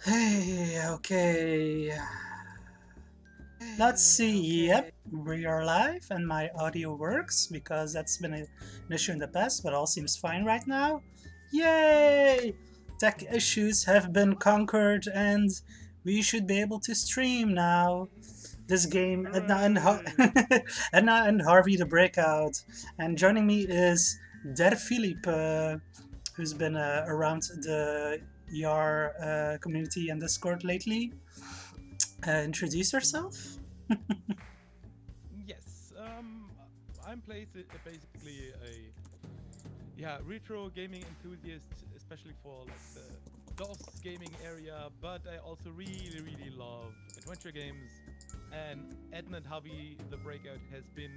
Hey, okay. Let's see. Yep, we are live and my audio works because that's been an issue in the past, but all seems fine right now. Yay! Tech issues have been conquered and we should be able to stream now. This game, Edna and Harvey the Breakout. And joining me is Philipp, who's been around the ER community and Discord lately. Introduce yourself. Yes, basically a retro gaming enthusiast, especially for like the DOS gaming area. But I also really love adventure games. And Edna Harvey, the Breakout, has been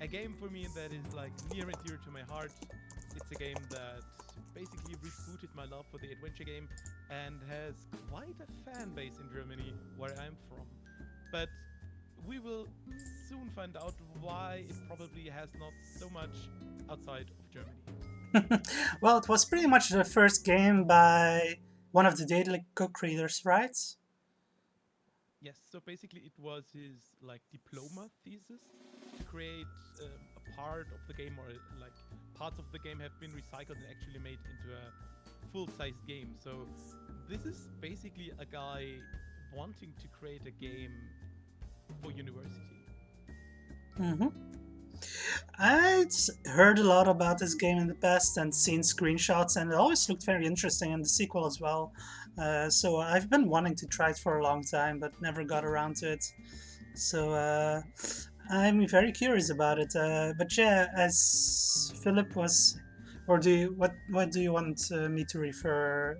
a game for me that is like near and dear to my heart. It's a game that basically rebooted my love for the adventure game and has quite a fan base in Germany, where I'm from. But we will soon find out why it probably has not so much outside of Germany. Well, it was pretty much the first game by one of the daily co-creators, right? Yes, so basically it was his like diploma thesis to create a part of the game, or like parts of the game have been recycled and actually made into a full-size game. So this is basically a guy wanting to create a game for university. Mm-hmm. I'd heard a lot about this game in the past and seen screenshots, and it always looked very interesting, and the sequel as well. So I've been wanting to try it for a long time, but never got around to it. So I'm very curious about it. But yeah, as Philip was, or do you, what do you want me to refer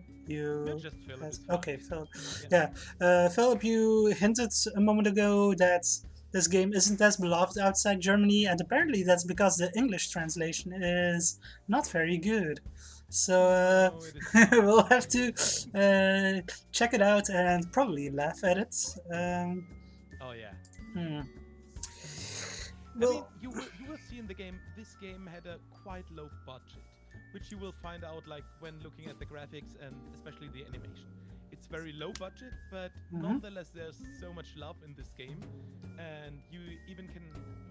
No, you just Philip, as? it's Okay, fine. Philip. Yeah. Yeah, Philip, you hinted a moment ago that this game isn't as beloved outside Germany, and apparently that's because the English translation is not very good. So No, it is not. we'll have to check it out and probably laugh at it. Oh yeah. Hmm. I mean, Well, you will see in the game. This game had a quite low budget, which you will find out like when looking at the graphics and especially the animation. It's very low budget, but mhm. nonetheless, there's so much love in this game, and you even can,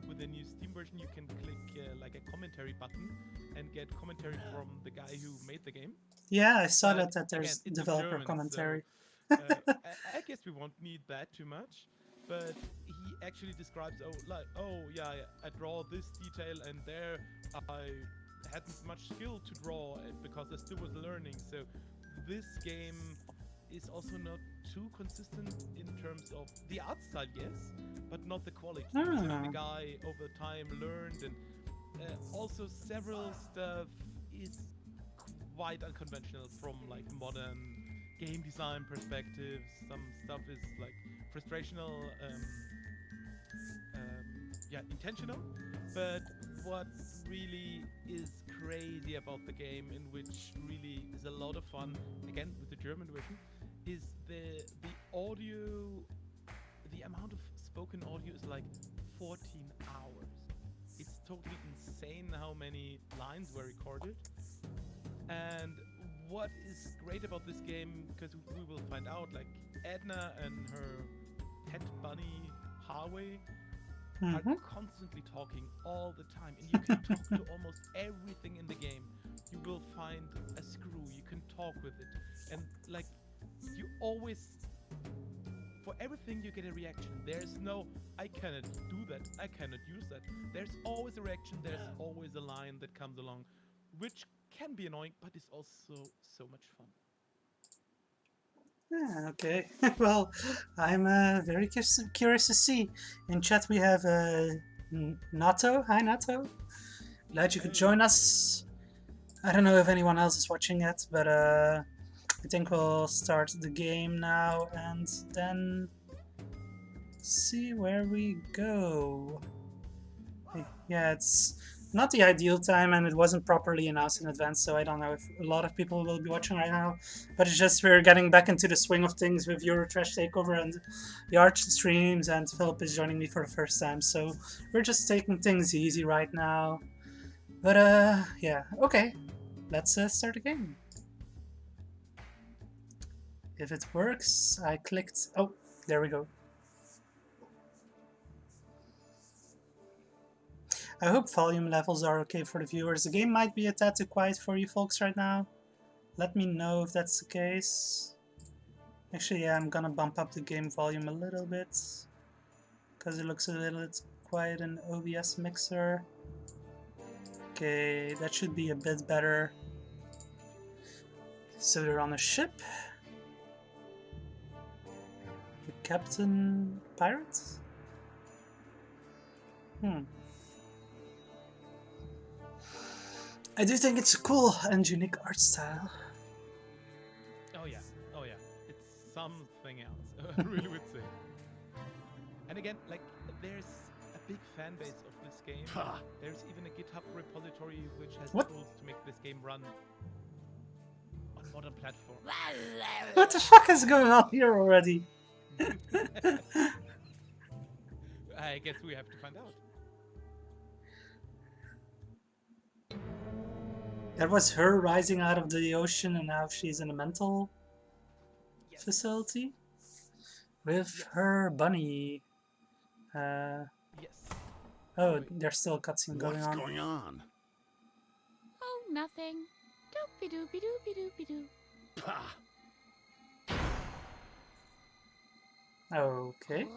with the new Steam version, you can click like a commentary button and get commentary from the guy who made the game. Yeah, I saw But that again, there's it's in developer German, so commentary. I guess we won't need that too much. But he actually describes, I draw this detail, and there I hadn't much skill to draw it because I still was learning. So this game is also not too consistent in terms of the art style, yes, but not the quality. So the Hmm. guy over time learned, and also several stuff is quite unconventional from like modern game design perspectives. Some stuff is like frustrational, intentional. But what really is crazy about the game, in which really is a lot of fun, again with the German version, is the audio. The amount of spoken audio is like 14 hours. It's totally insane how many lines were recorded. And what is great about this game, because we will find out, like Edna and her pet bunny Harvey are Mm-hmm. constantly talking all the time, and you can talk to almost everything in the game. You will find a screw, you can talk with it, and like you always, for everything you get a reaction. There's no I cannot do that, I cannot use that. There's always a reaction, there's always a line that comes along, which can be annoying, but is also so much fun. Yeah, okay. Well, I'm very curious to see. In chat we have Nato. Hi, Nato. Glad you could Hey. join us. I don't know if anyone else is watching it, but I think we'll start the game now and then see where we go. Yeah, it's not the ideal time and it wasn't properly announced in advance, so I don't know if a lot of people will be watching right now. But it's just we're getting back into the swing of things with Eurotrash Takeover and the Arch streams, and Philip is joining me for the first time, so we're just taking things easy right now. But yeah, okay, let's start the game. if it works. I clicked. Oh, there we go. I hope volume levels are okay for the viewers. The game might be a tad too quiet for you folks right now. Let me know if that's the case. Actually, yeah, I'm gonna bump up the game volume a little bit because it looks a little bit quiet in OBS Mixer. Okay, that should be a bit better. So they're on a ship. The captain pirate? I do think it's a cool and unique art style. Oh yeah, it's something else. I really would say. And again, like there's a big fan base of this game. There's even a GitHub repository which has tools to make this game run on modern platforms. What the fuck is going on here already? I guess we have to find out. That was her rising out of the ocean and now she's in a mental facility with her bunny. Yes. Oh, there's still a cutscene going on. What's going on? Oh, nothing. Doopy doopy doopy doopy doo. Pah! Okay.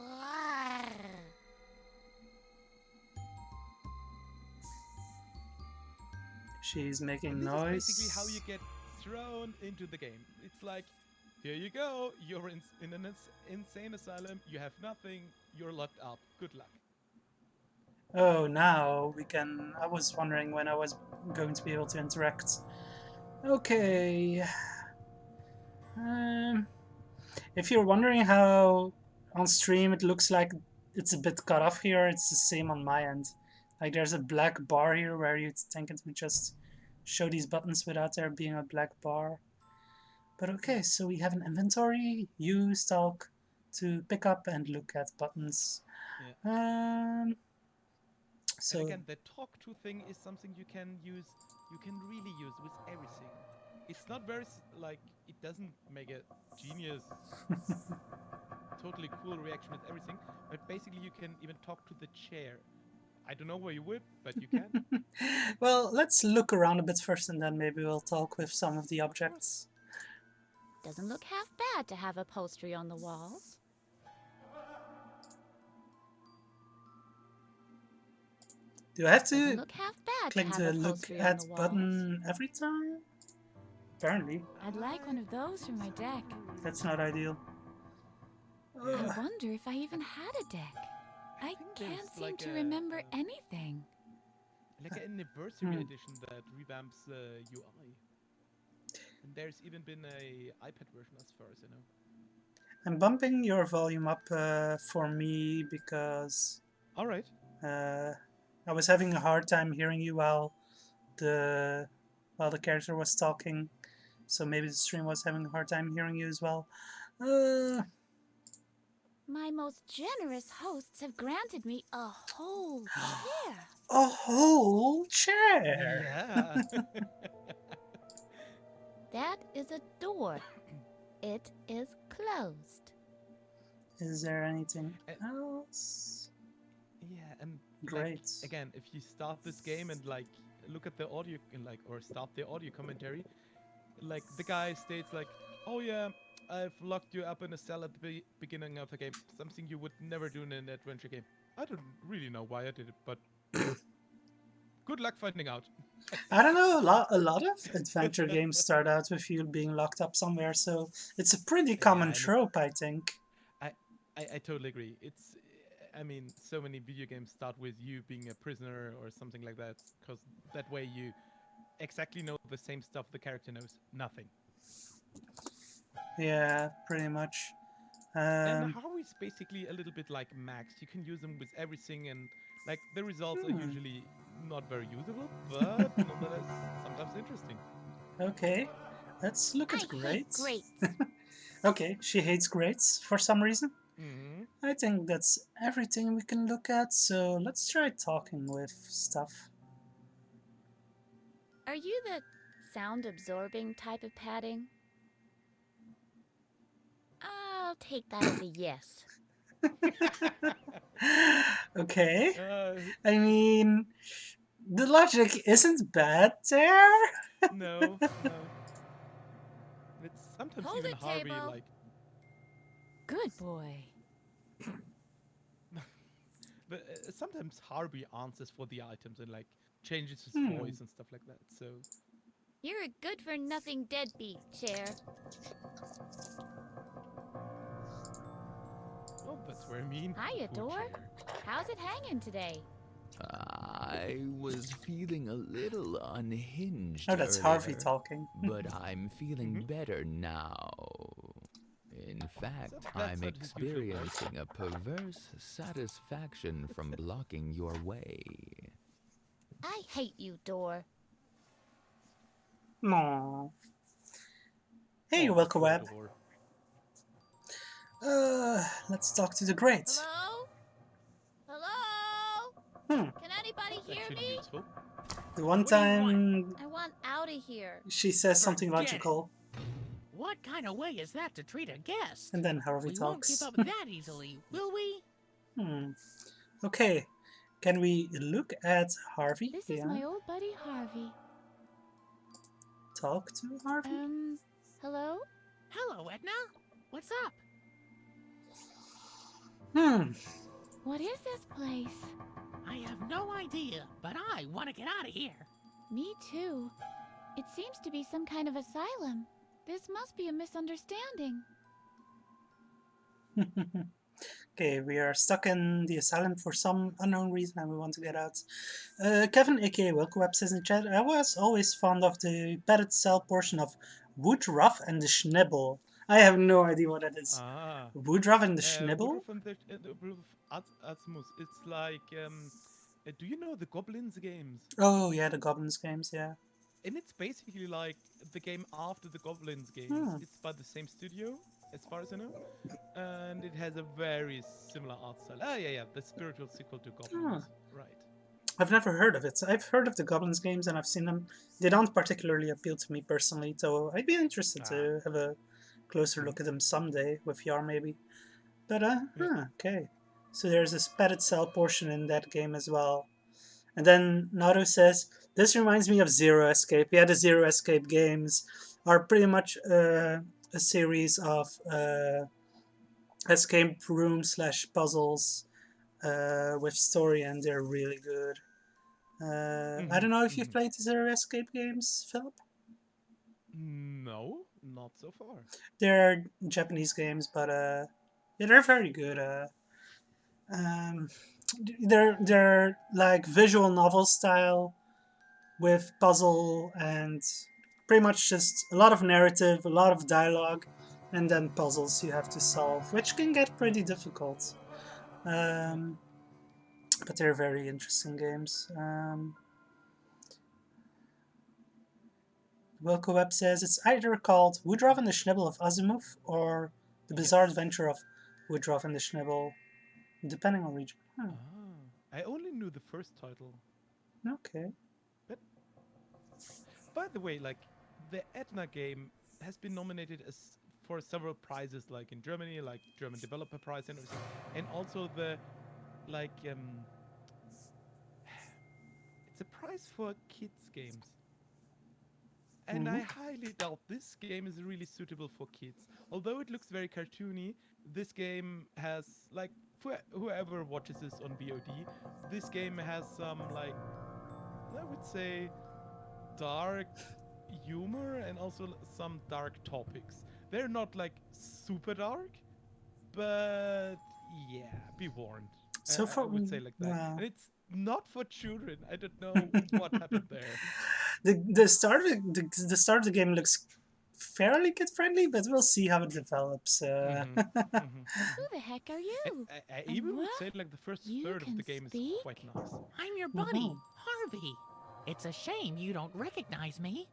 She's making And this noise. is basically how you get thrown into the game. It's like, here you go, you're in an insane asylum, you have nothing, you're locked up, good luck. Oh, now we can... I was wondering when I was going to be able to interact. Okay. If you're wondering how on stream it looks like it's a bit cut off here, it's the same on my end. Like there's a black bar here where you'd think it would just show these buttons without there being a black bar. But okay, so we have an inventory, use, talk, to pick up and look at buttons. Yeah. So and again, the talk to thing is something you can use, you can really use with everything. It's not very, like, it doesn't make a genius, totally cool reaction with everything, but basically you can even talk to the chair. I don't know where you would, but you can. Well, let's look around a bit first and then maybe we'll talk with some of the objects. Doesn't look half bad to have upholstery on the walls. Do I have to Doesn't look half bad click to the have look upholstery on at the walls. button every time? Apparently. I'd like one of those for my deck. That's not ideal. I wonder if I even had a deck. I think can't there's seem like to a- remember anything. Like an anniversary edition that revamps UI. And there's even been a iPad version as far as I know. I'm bumping your volume up for me because Alright. I was having a hard time hearing you while the character was talking. So maybe the stream was having a hard time hearing you as well. My most generous hosts have granted me a whole chair. A whole chair! Yeah. That is a door. It is closed. Is there anything else? Yeah, and Great. Like, again, if you start this game and like look at the audio and like or start the audio commentary, like the guy states like, "Oh yeah, I've locked you up in a cell at the beginning of the game. Something you would never do in an adventure game." I don't really know why I did it, but good luck finding out. I don't know, a lot of adventure games start out with you being locked up somewhere, so it's a pretty common and trope, I think. I totally agree. It's, I mean, so many video games start with you being a prisoner or something like that, because that way you exactly know the same stuff the character knows. Nothing. Yeah, pretty much. And Harvey's basically a little bit like Max. You can use them with everything, and like the results are usually not very usable, but nonetheless sometimes interesting. Okay, let's look at I hate grades. grates. Okay, she hates grades for some reason. Mm-hmm. I think that's everything we can look at, so let's try talking with stuff. Are you the sound absorbing type of padding? take that as a yes. Okay. Uh, I mean, the logic isn't bad there. no, no. It's sometimes Hold even it, Harvey Tabo. like. Good boy. But sometimes Harvey answers for the items and like changes his Hmm. voice and stuff like that. So You're a good-for-nothing deadbeat, Chair. oh, that's very mean. Hiya, Poor Door. chair. How's it hanging today? I was feeling a little unhinged Oh, that's Harvey earlier, talking. but I'm feeling Mhm. better now. In fact, That's I'm not his usual voice. experiencing a perverse satisfaction from blocking your way. I hate you, Door. Aww. Hey, Oh, Wilco poor Web. Door. Let's talk to the great. Hello? Hello? Hmm. Can anybody That's hear actually me? useful. The one What do you time I want out of here. she says something Forget it. logical, What kind of way is that to treat a guest? and then Harvey We won't give talks. up that easily, will we? Okay. Can we look at Harvey? This is my old buddy Harvey. Talk to Harvey? Hello? Hello, Edna. What's up? What is this place? I have no idea, but I want to get out of here. Me too. It seems to be some kind of asylum. This must be a misunderstanding. Okay, we are stuck in the asylum for some unknown reason and we want to get out. Kevin, aka Wilkoweb, says in chat, I was always fond of the padded cell portion of Woodruff and the Schnibble. I have no idea what that is. Ah. Woodruff and the Schnibble? Woodruff and the Woodruff Asmus. It's like do you know the Goblins games? Oh, yeah, the Goblins games, yeah. And it's basically like the game after the Goblins games. Hmm. It's by the same studio, as far as I know. And it has a very similar art style. Ah, yeah, the spiritual sequel to Goblins. Right. I've never heard of it. I've heard of the Goblins games and I've seen them. They don't particularly appeal to me personally, so I'd be interested to have a closer look at them someday with VR maybe. But okay. So there's this padded cell portion in that game as well. And then Naru says, this reminds me of Zero Escape. Yeah, the Zero Escape games are pretty much a series of escape room / puzzles with story, and they're really good. I don't know if you've played the Zero Escape games, Philip? No, not so far. They're Japanese games, but yeah, they're very good. They're like visual novel style with puzzle and pretty much just a lot of narrative, a lot of dialogue, and then puzzles you have to solve, which can get pretty difficult. But they're very interesting games. Wilco Web says it's either called Woodruff and the Schnibble of Asimov or The Bizarre Adventure of Woodruff and the Schnibble, depending on region. I only knew the first title. Okay. But by the way, like the Edna game has been nominated for several prizes, like in Germany, like German Developer Prize and everything, and also the like it's a prize for kids games. And I highly doubt this game is really suitable for kids. Although it looks very cartoony, this game has, like, for whoever watches this on VOD, this game has some, like, I would say, dark humor and also some dark topics. They're not, like, super dark, but yeah, be warned. So I would say like that. wow. And it's not for children. I don't know what happened there. The start of the game looks fairly kid friendly, but we'll see how it develops. Who the heck are you? I And even would what? say like the first You third of the can game speak? is quite nice. I'm your buddy, Harvey. It's a shame you don't recognize me.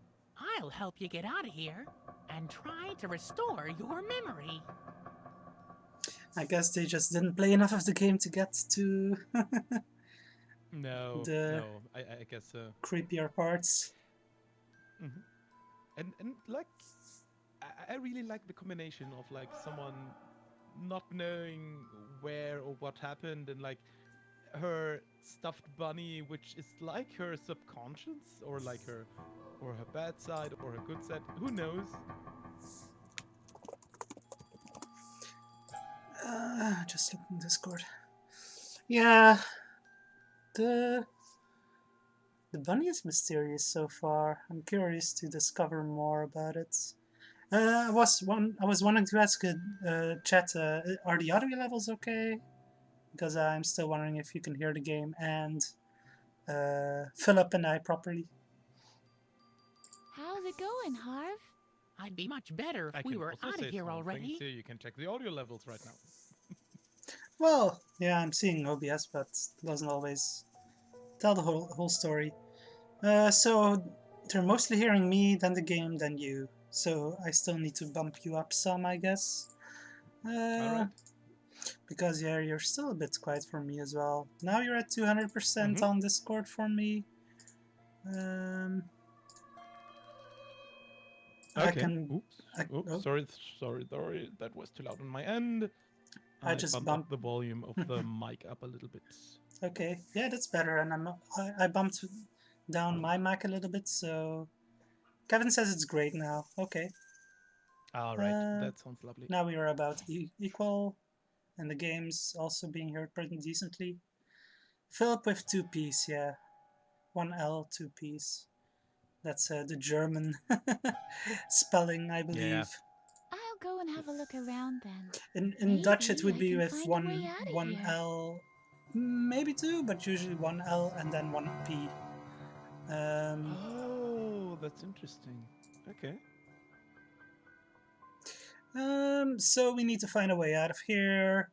I'll help you get out of here and try to restore your memory. I guess they just didn't play enough of the game to get to No, The- no, I guess so. creepier parts. And like, I really like the combination of like someone not knowing where or what happened, and like her stuffed bunny, which is like her subconscious or like her bad side or her good side. Who knows? Just looking Discord. Yeah, the bunny is mysterious so far. I'm curious to discover more about it. I was wanting to ask chat, are the audio levels okay? Because I'm still wondering if you can hear the game and Philip and I properly. How's it going, Harv? I'd be much better I if we can were also out of say here something, already. so you can check the audio levels right now. Well, yeah, I'm seeing OBS, but it doesn't always tell the whole story. So they're mostly hearing me, then the game, then you. So I still need to bump you up some, I guess. Alright. Because yeah, you're still a bit quiet for me as well. Now you're at 200% on Discord for me. I Okay. can. Oops. Sorry. That was too loud on my end. I just bumped bumped up the volume of the mic up a little bit. Okay, yeah, that's better. And I bumped down my mic a little bit, so Kevin says it's great now. Okay. All right, that sounds lovely. Now we are about equal, and the game's also being heard pretty decently. Philip with 2 P's, yeah. 1 L, 2 P's. That's the German spelling, I believe. Yeah. I'll go and have a look around then. In Dutch, it Maybe would I be can with find a way out of one here. L, maybe 2, but usually 1 L and then 1 P. Oh, that's interesting. Okay. So we need to find a way out of here.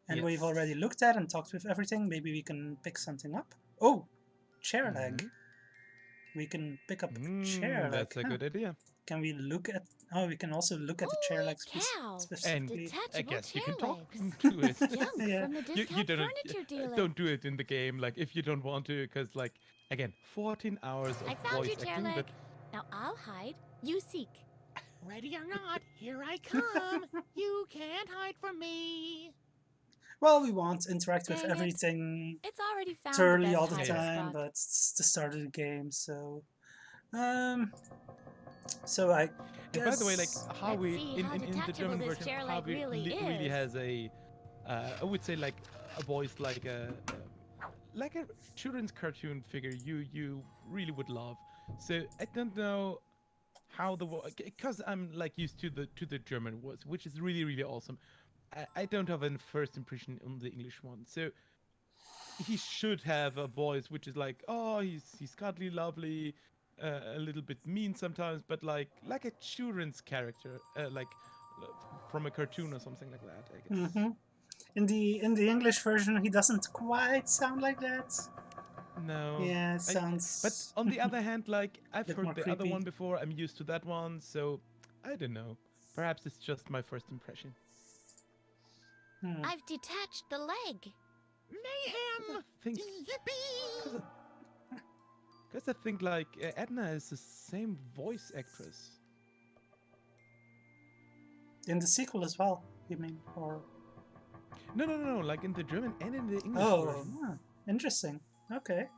And Yes. we've already looked at and talked with everything. Maybe we can pick something up. Oh, chair leg. We can pick up a chair leg. That's a good idea. Can we look at... Oh, we can also look at the chair legs cow! specifically. And I Detachable guess you chair can talk legs. to it. Junk Yeah. from the You discount don't furniture dealer. don't do it in the game, like if you don't want to, because like again, 14 hours of I found voice your chair acting. leg. But Now I'll hide. You seek. Ready or not, here I come. You can't hide from me. Well, we want to interact with Dang it. everything It's already found thoroughly the all best the hiding time, spot. but it's the start of the game, so... So I guess... by the way, like how Let's we see in how the detachable German this version, chair how leg we really really is. has a, I would say like a voice like a children's cartoon figure you really would love. So I don't know how the because I'm like used to the German words, which is really awesome. I don't have a first impression on the English one, so he should have a voice which is like, oh, he's cuddly, lovely, a little bit mean sometimes, but like a children's character, like from a cartoon or something like that, I guess. Mm-hmm. In the English version, he doesn't quite sound like that. No. Yeah, it sounds... But on the other hand, like I've Bit heard more the other creepy. one before, I'm used to that one, so I don't know. Perhaps it's just my first impression. I've detached the leg. Mayhem! Think Yippee! because I think like Edna is the same voice actress. In the sequel as well, you mean? Or... No, like in the German and in the English Oh, version. interesting. Okay.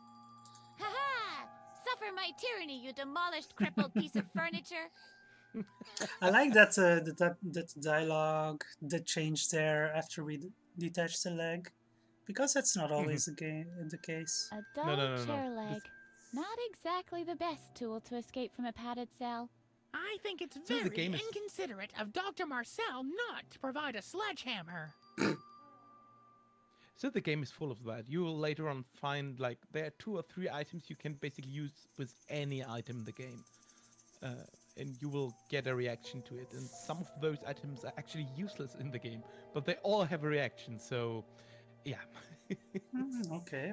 Ha-ha! Suffer my tyranny, you demolished, crippled piece of furniture. I like that that dialogue that changed there after we detached the leg, because that's not always the case. A dull no. chair This- leg. Not exactly the best tool to escape from a padded cell. I think it's So the very game is- inconsiderate of Dr. Marcel not to provide a sledgehammer. So the game is full of that. You will later on find like there are 2 or 3 items you can basically use with any item in the game. And you will get a reaction to it. And some of those items are actually useless in the game, but they all have a reaction. So, yeah. Okay.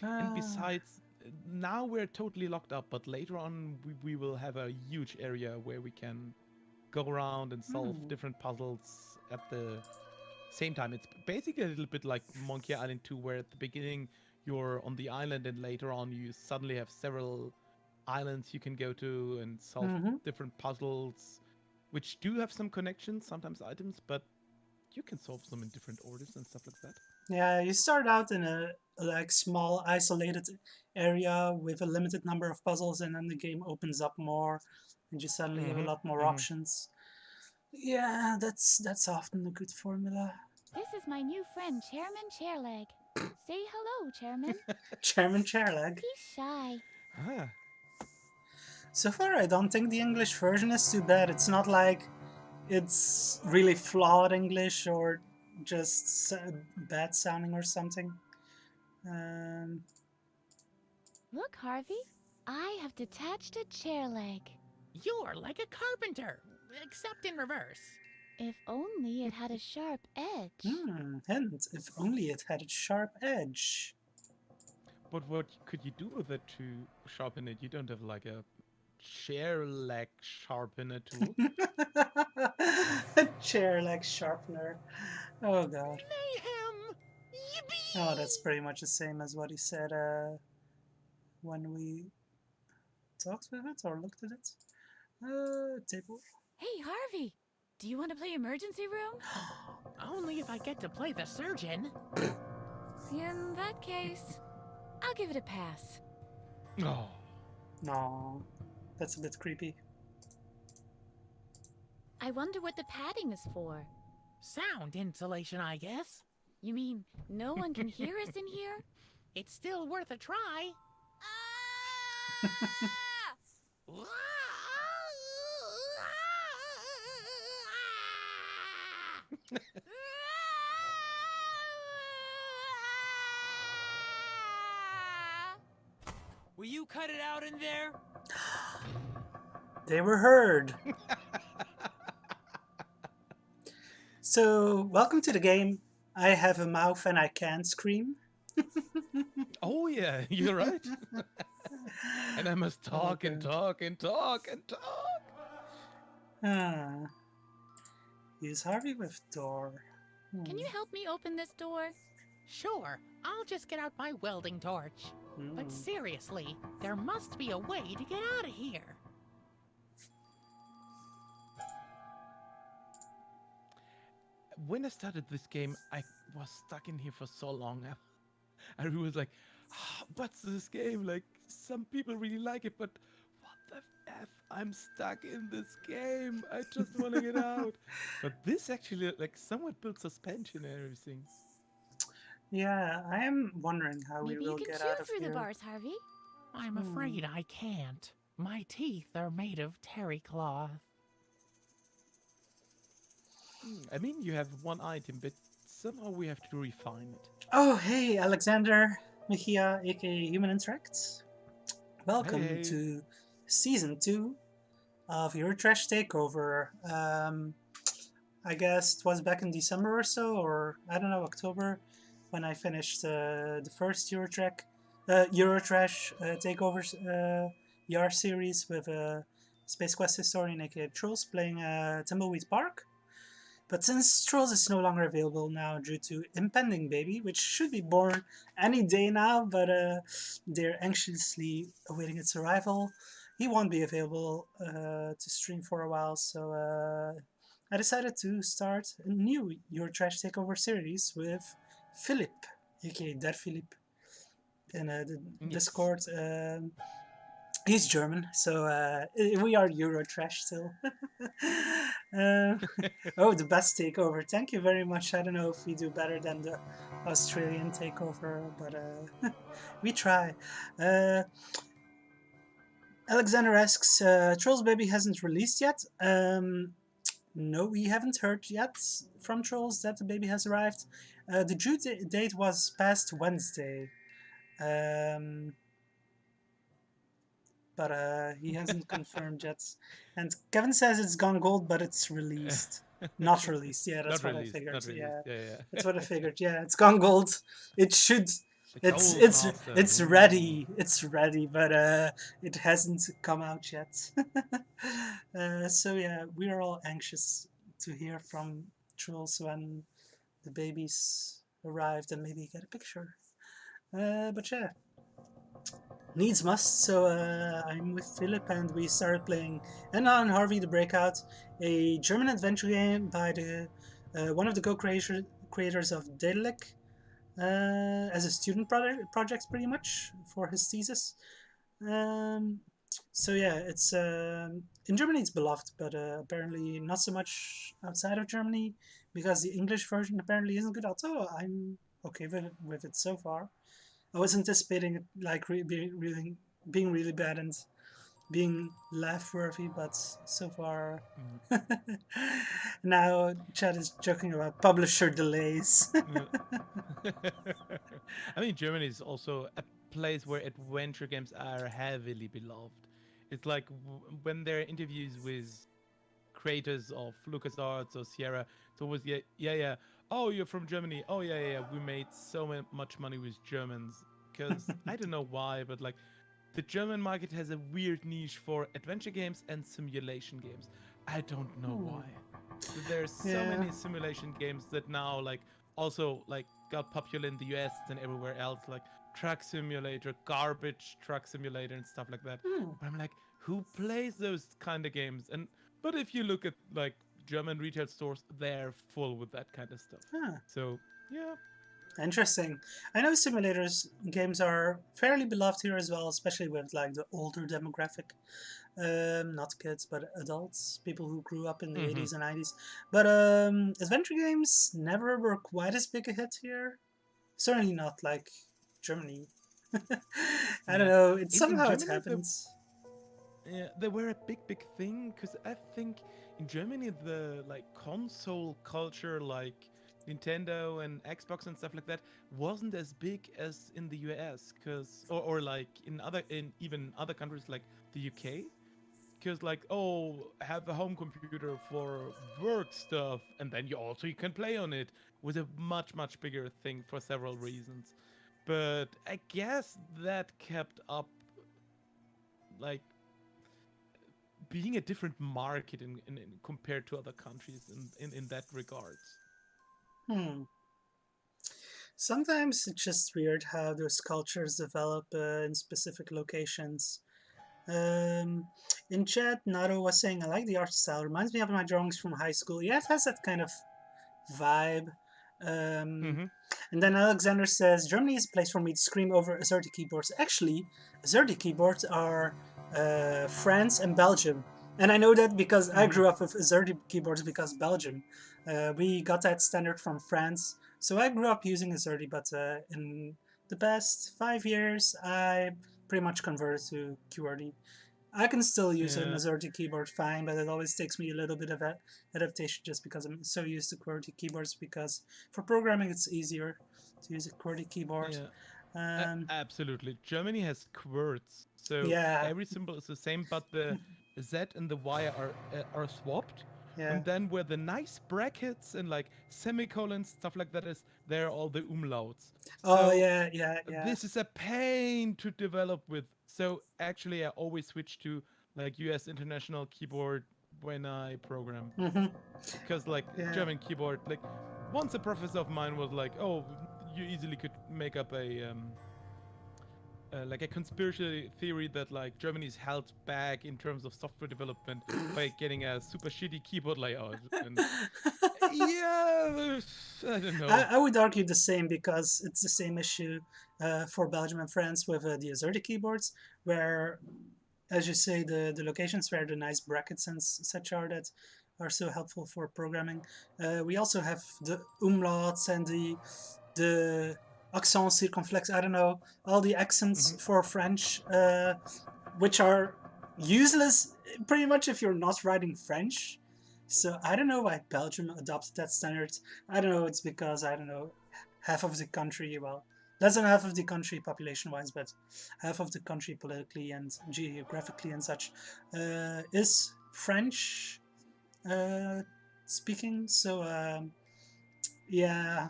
And besides, now we're totally locked up, but later on we will have a huge area where we can go around and solve different puzzles at the same time. It's basically a little bit like Monkey Island 2, where at the beginning you're on the island and later on you suddenly have several islands you can go to and solve different puzzles, which do have some connections, sometimes items, but you can solve them in different orders and stuff like that. Yeah, you start out in a like small isolated area with a limited number of puzzles, and then the game opens up more, and you suddenly have a lot more options. Yeah, that's often a good formula. This is my new friend, Chairman Chairleg. Say hello, Chairman. Chairman Chairleg. He's shy. Ah. So far, I don't think the English version is too bad. It's not like it's really flawed English or just bad sounding or something. Look, Harvey. I have detached a chair leg. You're like a carpenter, except in reverse. If only it had a sharp edge. Hint, if only it had a sharp edge. But what could you do with it to sharpen it? You don't have like a chair leg sharpener tool. A chair leg sharpener. Oh god. Mayhem! Yippee! Oh, that's pretty much the same as what he said when we talked with it or looked at it. Table. Hey, Harvey. Do you want to play emergency room? Only if I get to play the surgeon. In that case, I'll give it a pass. Oh. No, that's a bit creepy. I wonder what the padding is for. Sound insulation, I guess. You mean no one can hear us in here? It's still worth a try. Will you cut it out in there? They were heard. So, welcome to the game. I have a mouth and I can scream. Oh yeah, you're right. And I must talk and talk and talk and talk. Use Harvey with door. Can you help me open this door? Sure, I'll just get out my welding torch. But seriously, there must be a way to get out of here. When I started this game, I was stuck in here for so long. I was like, what's this game? Like, some people really like it, but what the F? I'm stuck in this game. I just want to get out. But this actually, like, somewhat built suspension and everything. Yeah, I am wondering how Maybe we will you can get chew out of through here. the bars, Harvey. I'm afraid I can't. My teeth are made of terry cloth. I mean, you have one item, but somehow we have to refine it. Oh, hey, Alexander Mejia, aka Human Interact. Welcome Hey. to Season 2 of Eurotrash Takeover. I guess it was back in December or so, or I don't know, October, when I finished the first Eurotrash Takeover YAR series with Space Quest historian aka Troels playing Tumbleweed Park. But since Troels is no longer available now due to impending baby, which should be born any day now, but they're anxiously awaiting its arrival, he won't be available to stream for a while, so I decided to start a new Eurotrash Takeover series with Philipp, aka Dead Philipp, in the Discord. He's German, so we are Eurotrash still. Oh, the best takeover. Thank you very much. I don't know if we do better than the Australian takeover, but we try. Alexander asks, Troll's Baby hasn't released yet. No, we haven't heard yet from Trolls that the baby has arrived. The due date was past Wednesday. But he hasn't confirmed yet. And Kevin says it's gone gold, but it's released. Not released. Yeah, that's Not what released, I figured. not released. Yeah. That's what I figured. Yeah, it's gone gold. It should. The It's gold it's master. it's ready. It's ready, but it hasn't come out yet. So yeah, we are all anxious to hear from Trolls when the baby's arrived and maybe get a picture. But yeah. Needs must, so I'm with Philip and we started playing Edna Harvey the Breakout, a German adventure game by the one of the co-creators of Daedalic, as a student project pretty much for his thesis. So yeah, it's in Germany it's beloved, but apparently not so much outside of Germany because the English version apparently isn't good. Although I'm okay with it so far. I was anticipating it like being really bad and being laugh-worthy, but so far now Chad is joking about publisher delays. I mean, Germany is also a place where adventure games are heavily beloved. It's like when there are interviews with creators of LucasArts or Sierra, it's always yeah. Oh, you're from Germany. Oh yeah. We made so much money with Germans because I don't know why, but like the German market has a weird niche for adventure games and simulation games. I don't know why. There's so many simulation games that now like also like got popular in the US and everywhere else, like Truck Simulator, Garbage Truck Simulator, and stuff like that. But I'm like, who plays those kind of games? But if you look at like German retail stores, they're full with that kind of stuff. So yeah. Interesting. I know simulators games are fairly beloved here as well, especially with like the older demographic. Not kids, but adults, people who grew up in the 80s and 90s. But adventure games never were quite as big a hit here. Certainly not like Germany. I don't know. It's somehow it happens. Yeah, they were a big thing because I think in Germany the like console culture, like Nintendo and Xbox and stuff like that, wasn't as big as in the US, because or like in even other countries like the UK, because like, oh, have a home computer for work stuff, and then you can play on it, was a much bigger thing for several reasons. But I guess that kept up like being a different market in compared to other countries in that regards. Sometimes it's just weird how those cultures develop in specific locations. In chat, Naro was saying, I like the art style. Reminds me of my drawings from high school. Yeah, it has that kind of vibe. And then Alexander says, Germany is a place for me to scream over AZERTY keyboards. Actually, AZERTY keyboards are France and Belgium. And I know that because I grew up with AZERTY keyboards because Belgium. We got that standard from France. So I grew up using AZERTY, but in the past 5 years, I pretty much converted to QWERTY. I can still use an AZERTY keyboard fine, but it always takes me a little bit of adaptation just because I'm so used to QWERTY keyboards, because for programming it's easier to use a QWERTY keyboard. Absolutely. Germany has QWERTs, so every symbol is the same, but the Z and the Y are swapped. And then where the nice brackets and like semicolons, stuff like that is, there are all the umlauts. Oh, so yeah. This is a pain to develop with. So actually I always switch to like US International Keyboard when I program. Because like German keyboard, like once a professor of mine was like, oh, you easily could make up a like a conspiracy theory that like Germany is held back in terms of software development by getting a super shitty keyboard layout. And yeah, I don't know. I would argue the same, because it's the same issue for Belgium and France with the AZERTY keyboards, where, as you say, the locations where the nice brackets and such are that are so helpful for programming. We also have the umlauts and the accent circonflexe, I don't know, all the accents for French, which are useless pretty much if you're not writing French. So I don't know why Belgium adopted that standard. I don't know, it's because, I don't know, half of the country, well, less than half of the country population-wise, but half of the country politically and geographically and such is French speaking. So yeah,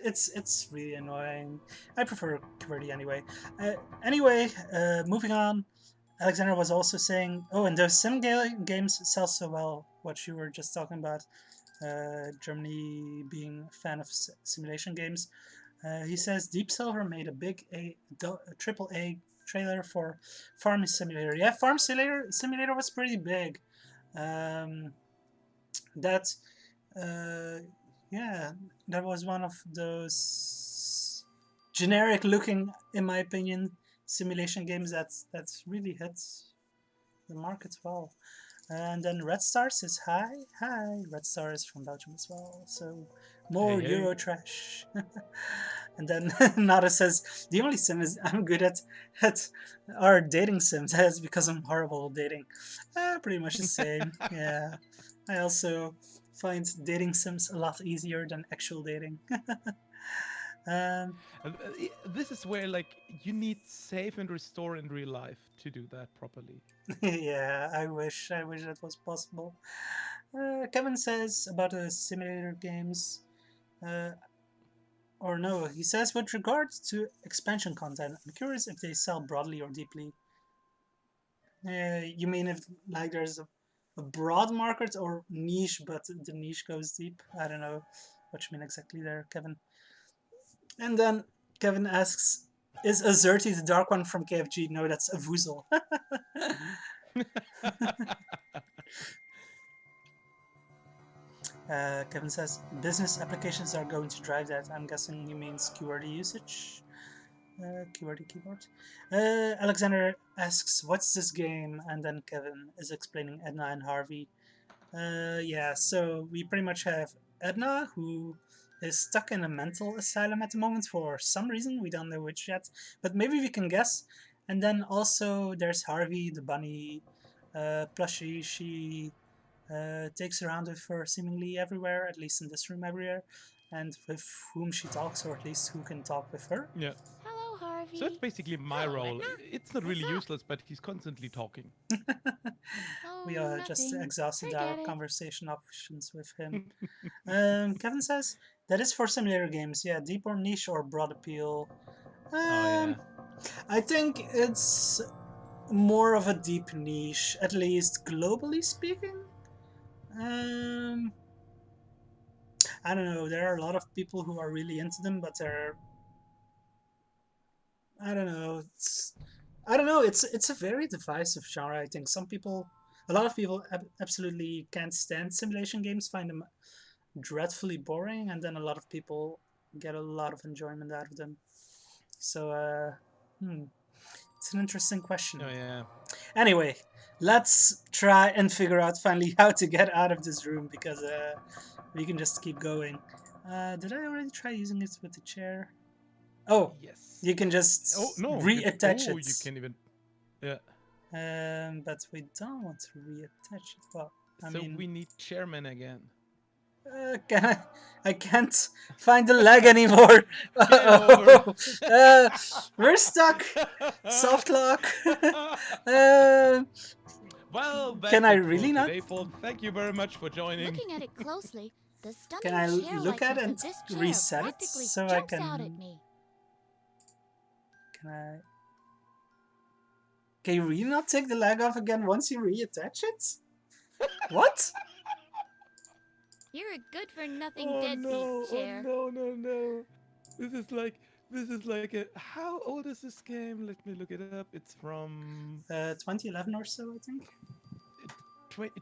it's really annoying. I prefer QWERTY anyway. Moving on. Alexander was also saying, oh, and those sim games sell so well, what you were just talking about, Germany being a fan of simulation games. He says Deep Silver made a big triple A trailer for Farm Simulator. Yeah, Farm Simulator was pretty big. That yeah, that was one of those generic looking, in my opinion, simulation games that really hits the market well. And then Red Star says hi. Hi, Red Star is from Belgium as well. So more Hey, hey. Eurotrash. And then Nada says the only sim is I'm good at are dating sims. That's because I'm horrible at dating. Pretty much the same. Yeah. I also find dating sims a lot easier than actual dating. um, This is where like you need save and restore in real life to do that properly. yeah, I wish that was possible. Kevin says about the simulator games. Uh, or no, he says with regards to expansion content, I'm curious if they sell broadly or deeply. You mean if like there's a broad market or niche, but the niche goes deep? I don't know what you mean exactly there, Kevin. And then Kevin asks, "Is Azerty the dark one from KFG?" No, that's a Vuzel. Kevin says business applications are going to drive that. I'm guessing he means QWERTY usage. QWERTY keyboard. Alexander asks, "What's this game?" And then Kevin is explaining Edna and Harvey. Yeah, so we pretty much have Edna, who is stuck in a mental asylum at the moment for some reason. We don't know which yet, but maybe we can guess. And then also there's Harvey, the bunny plushie. She takes around with her seemingly everywhere, at least in this room everywhere, and with whom she talks, or at least who can talk with her. Yeah. Hello, Harvey. So it's basically my Hello, role. Edna. It's not really What's up? useless, but he's constantly talking. Oh, We just nothing. exhausted Forget our it. conversation options with him. Kevin says that is for simulator games. Yeah, deep or niche or broad appeal. Oh yeah. I think it's more of a deep niche, at least globally speaking. I don't know. There are a lot of people who are really into them, but they're I don't know. I don't know. It's a very divisive genre. I think a lot of people absolutely can't stand simulation games, find them dreadfully boring, and then a lot of people get a lot of enjoyment out of them. So, it's an interesting question. Oh yeah. Anyway, let's try and figure out finally how to get out of this room because we can just keep going. Did I already try using it with the chair? Oh, Yes. you can just Oh no. reattach it. You can even. Yeah. But we don't want to reattach it. Well, I So mean, we need chairman again. I can't find the leg anymore. over. We're stuck. Soft lock. Well, that's Can I it for really not? today, folks. Thank you very much for joining. Looking at it closely, the stunning Can I look at it chair-likeness and of this chair reset it practically so I jumps can? out at me. Can you really not take the leg off again once you reattach it? What? You're a good-for-nothing Oh deadbeat no! chair. Oh no! This is like a. How old is this game? Let me look it up. It's from 2011 or so, I think.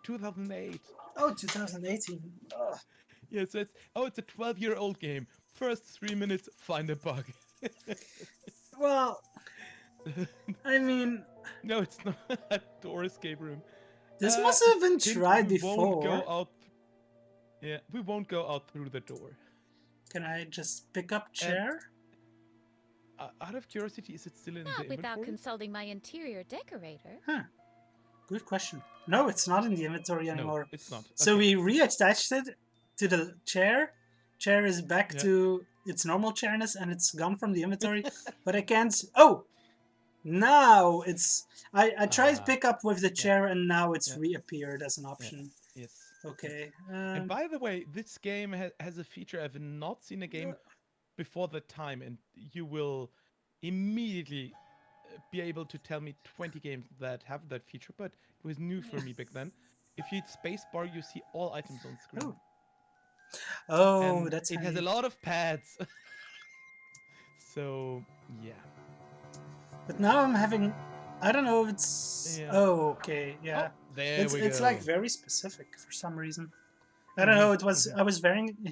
2008. Oh, 2018. Ugh. Yeah, so it's a 12-year-old game. First 3 minutes, find a bug. Well, I mean, No, it's not a door escape room. this must have been Hint, tried we won't before. go out. Yeah, we won't go out through the door. Can I just pick up chair? Out of curiosity, is it still in the Not without inventory? consulting my interior decorator. Huh. Good question. No, it's not in the inventory anymore. No, it's not. So Okay. we reattached it to the chair. Chair is back Yeah. to its normal chairness and it's gone from the inventory. But I can't. Oh! Now it's. I tried to pick up with the chair and now it's reappeared as an option. Yes. Okay. And by the way, this game has a feature I've not seen a game before the time, and you will immediately be able to tell me 20 games that have that feature, but it was new for me back then. If you hit spacebar, you see all items on screen. Oh, And that's it has a lot of pads. So yeah. But now I'm having. I don't know if it's. Yeah. Oh, okay, yeah. Oh, there we go. It's like very specific for some reason. I don't know. Mhm. I was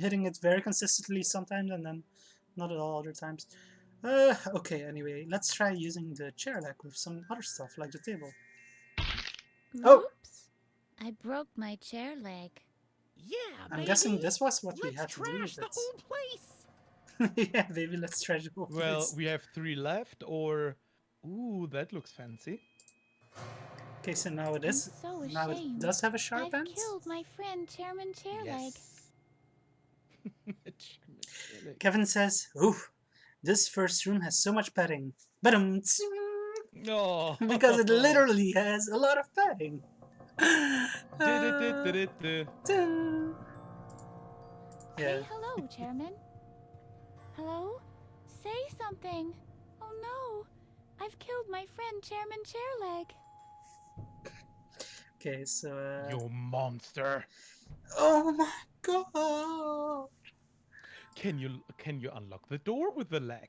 hitting it very consistently sometimes, and then not at all other times. Okay. Anyway, let's try using the chair leg with some other stuff like the table. Oh, Oops. I broke my chair leg. Yeah, I'm baby. guessing this was what we Let's had to do trash with the whole place. it. Yeah, baby, let's try the whole Well, place. we have 3 left, or ooh, that looks fancy. Okay, so now it I'm is. so Now it ashamed. does have a sharp I've end. killed my friend Chairman Chairleg. Yes. Kevin says, "Ooh, this first room has so much padding, but Oh. because it literally has a lot of padding." Du-du-du-du-du-du. Yeah. Say hello, Chairman. Hello? Say something. Oh no. I've killed my friend Chairman Chairleg. Okay, so. You monster. Oh my god! Can you unlock the door with the leg?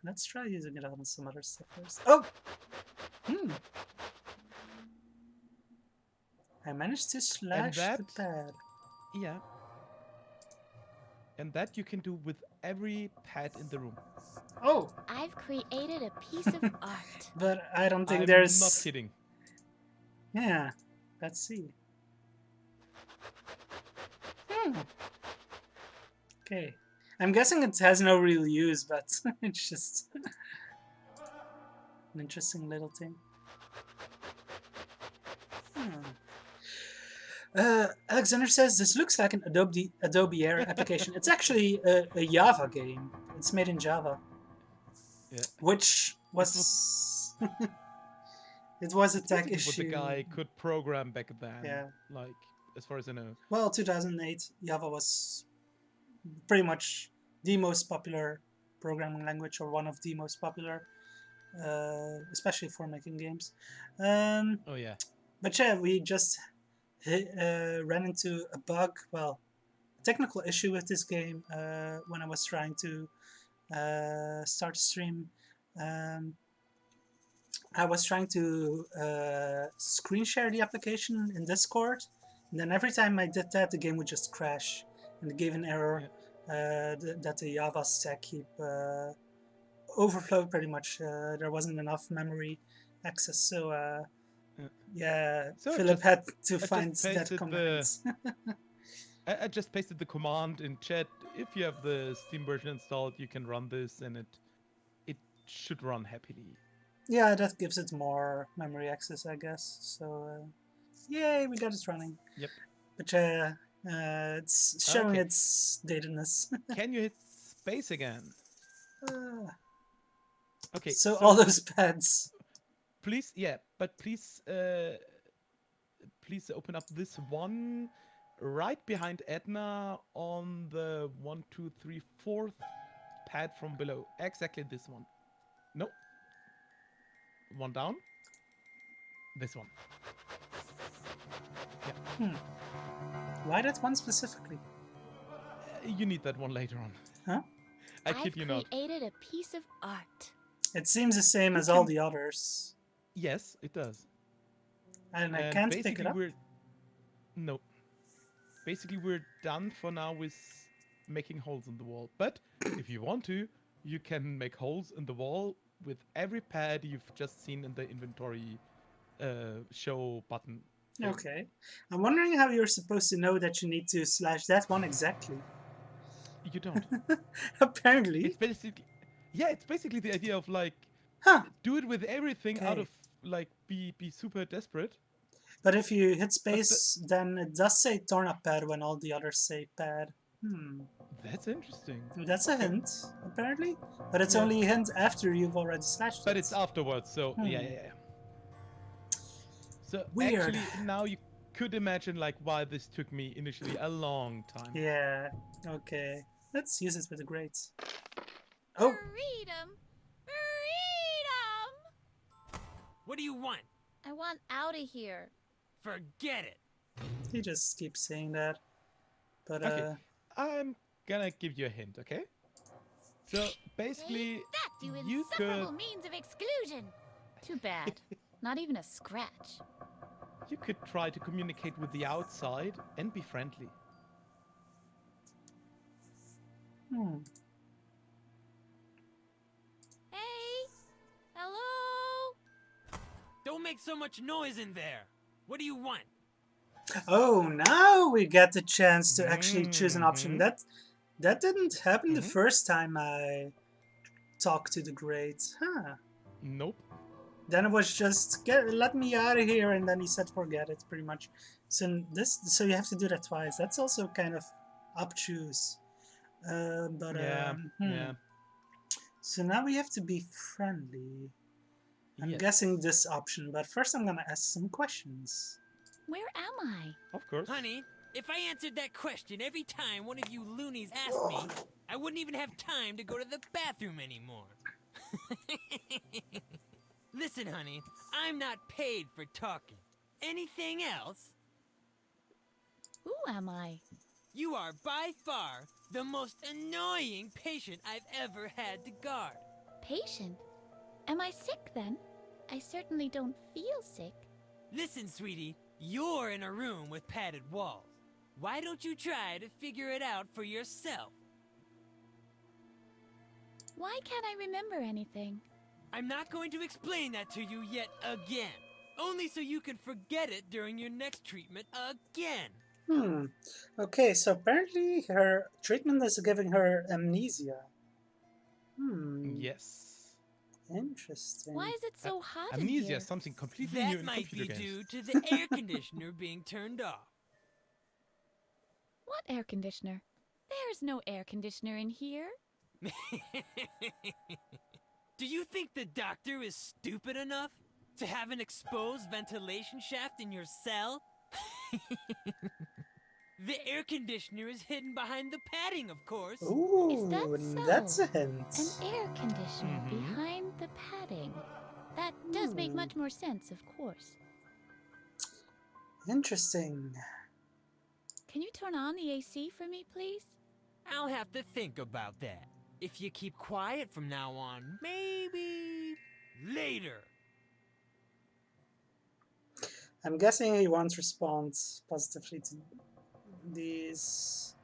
Let's try using it on some other stuff first. Oh! I managed to slash the that- pad. Yeah. And that you can do with every pad in the room. Oh! I've created a piece of art. But I don't think I'm there's. not kidding. Yeah. Let's see. Okay. I'm guessing it has no real use, but it's just an interesting little thing. Alexander says this looks like an Adobe Air application. It's actually a Java game. It's made in Java. Yeah. Which was it was a tech Basically issue. what the guy could program back then. Yeah. Like, as far as I know. Well, 2008, Java was pretty much the most popular programming language, or one of the most popular, especially for making games. Oh yeah. But yeah, we just ran into a bug, well, a technical issue with this game when I was trying to start a stream. I was trying to screen share the application in Discord, and then every time I did that, the game would just crash, and it gave an error that the Java stack heap overflowed pretty much. There wasn't enough memory access, so yeah, So Philip had to just find that pasted command. I just pasted the command in chat. If you have the Steam version installed, you can run this, and it should run happily. Yeah, that gives it more memory access, I guess. So, yay, we got it running. Yep. But it's showing Okay. its datedness. Can you hit space again? Okay. So all those pads. Please, but please open up this one right behind Edna on the 1, 2, 3, 4th pad from below. Exactly this one. No. One down. This one. Yeah. Why that one specifically? You need that one later on. Huh? I kid you not. I've created a piece of art. It seems the same as all the others. Yes, it does. And I can't pick it up? No. Basically, we're done for now with making holes in the wall. But if you want to, you can make holes in the wall with every pad you've just seen in the inventory show button. thing. Okay. I'm wondering how you're supposed to know that you need to slash that one exactly. You don't. Apparently. It's basically the idea of like, do it with everything out Okay. of like be super desperate. But if you hit space, then it does say torn up pad when all the others say pad. That's interesting. That's a hint, apparently. But it's Yeah. only a hint after you've already slashed But it. it's afterwards, so yeah. So Weird. actually, now you could imagine like why this took me initially a long time. Yeah, okay. Let's use it with the grades. Oh, Freedom! Freedom! What do you want? I want out of here. Forget it. he just keeps saying that. But, Okay, I'm gonna give you a hint, okay? So basically, That, you you insufferable could. means of exclusion. Too bad. Not even a scratch. You could try to communicate with the outside and be friendly. Hmm. Hey! Hello? Don't make so much noise in there. What do you want? Oh, now we get the chance to actually choose an option. That didn't happen the first time I talked to the great. Huh. Nope. Then it was just let me out of here, and then he said forget it, pretty much. So you have to do that twice. That's also kind of obtuse. Yeah. So now we have to be friendly. I'm Yes. guessing this option, but first I'm gonna ask some questions. Where am I? Of course. Honey, if I answered that question every time one of you loonies asked me, I wouldn't even have time to go to the bathroom anymore. Listen, honey, I'm not paid for talking. Anything else? Who am I? You are by far the most annoying patient I've ever had to guard. Patient? Am I sick then? I certainly don't feel sick. Listen, sweetie, you're in a room with padded walls. Why don't you try to figure it out for yourself? Why can't I remember anything? I'm not going to explain that to you yet again. Only so you can forget it during your next treatment again. Okay, so apparently her treatment is giving her amnesia. Yes. Interesting. Why is it so hot in Amnesia here? is something completely new That in might computer be games. due to the air conditioner being turned off. What air conditioner? There's no air conditioner in here. Do you think the doctor is stupid enough to have an exposed ventilation shaft in your cell? The air conditioner is hidden behind the padding, of course. Ooh, Is that so? that's a hint. An air conditioner behind the padding. That does make much more sense, of course. Interesting. Can you turn on the AC for me, please? I'll have to think about that. If you keep quiet from now on, maybe later. I'm guessing he won't respond positively to these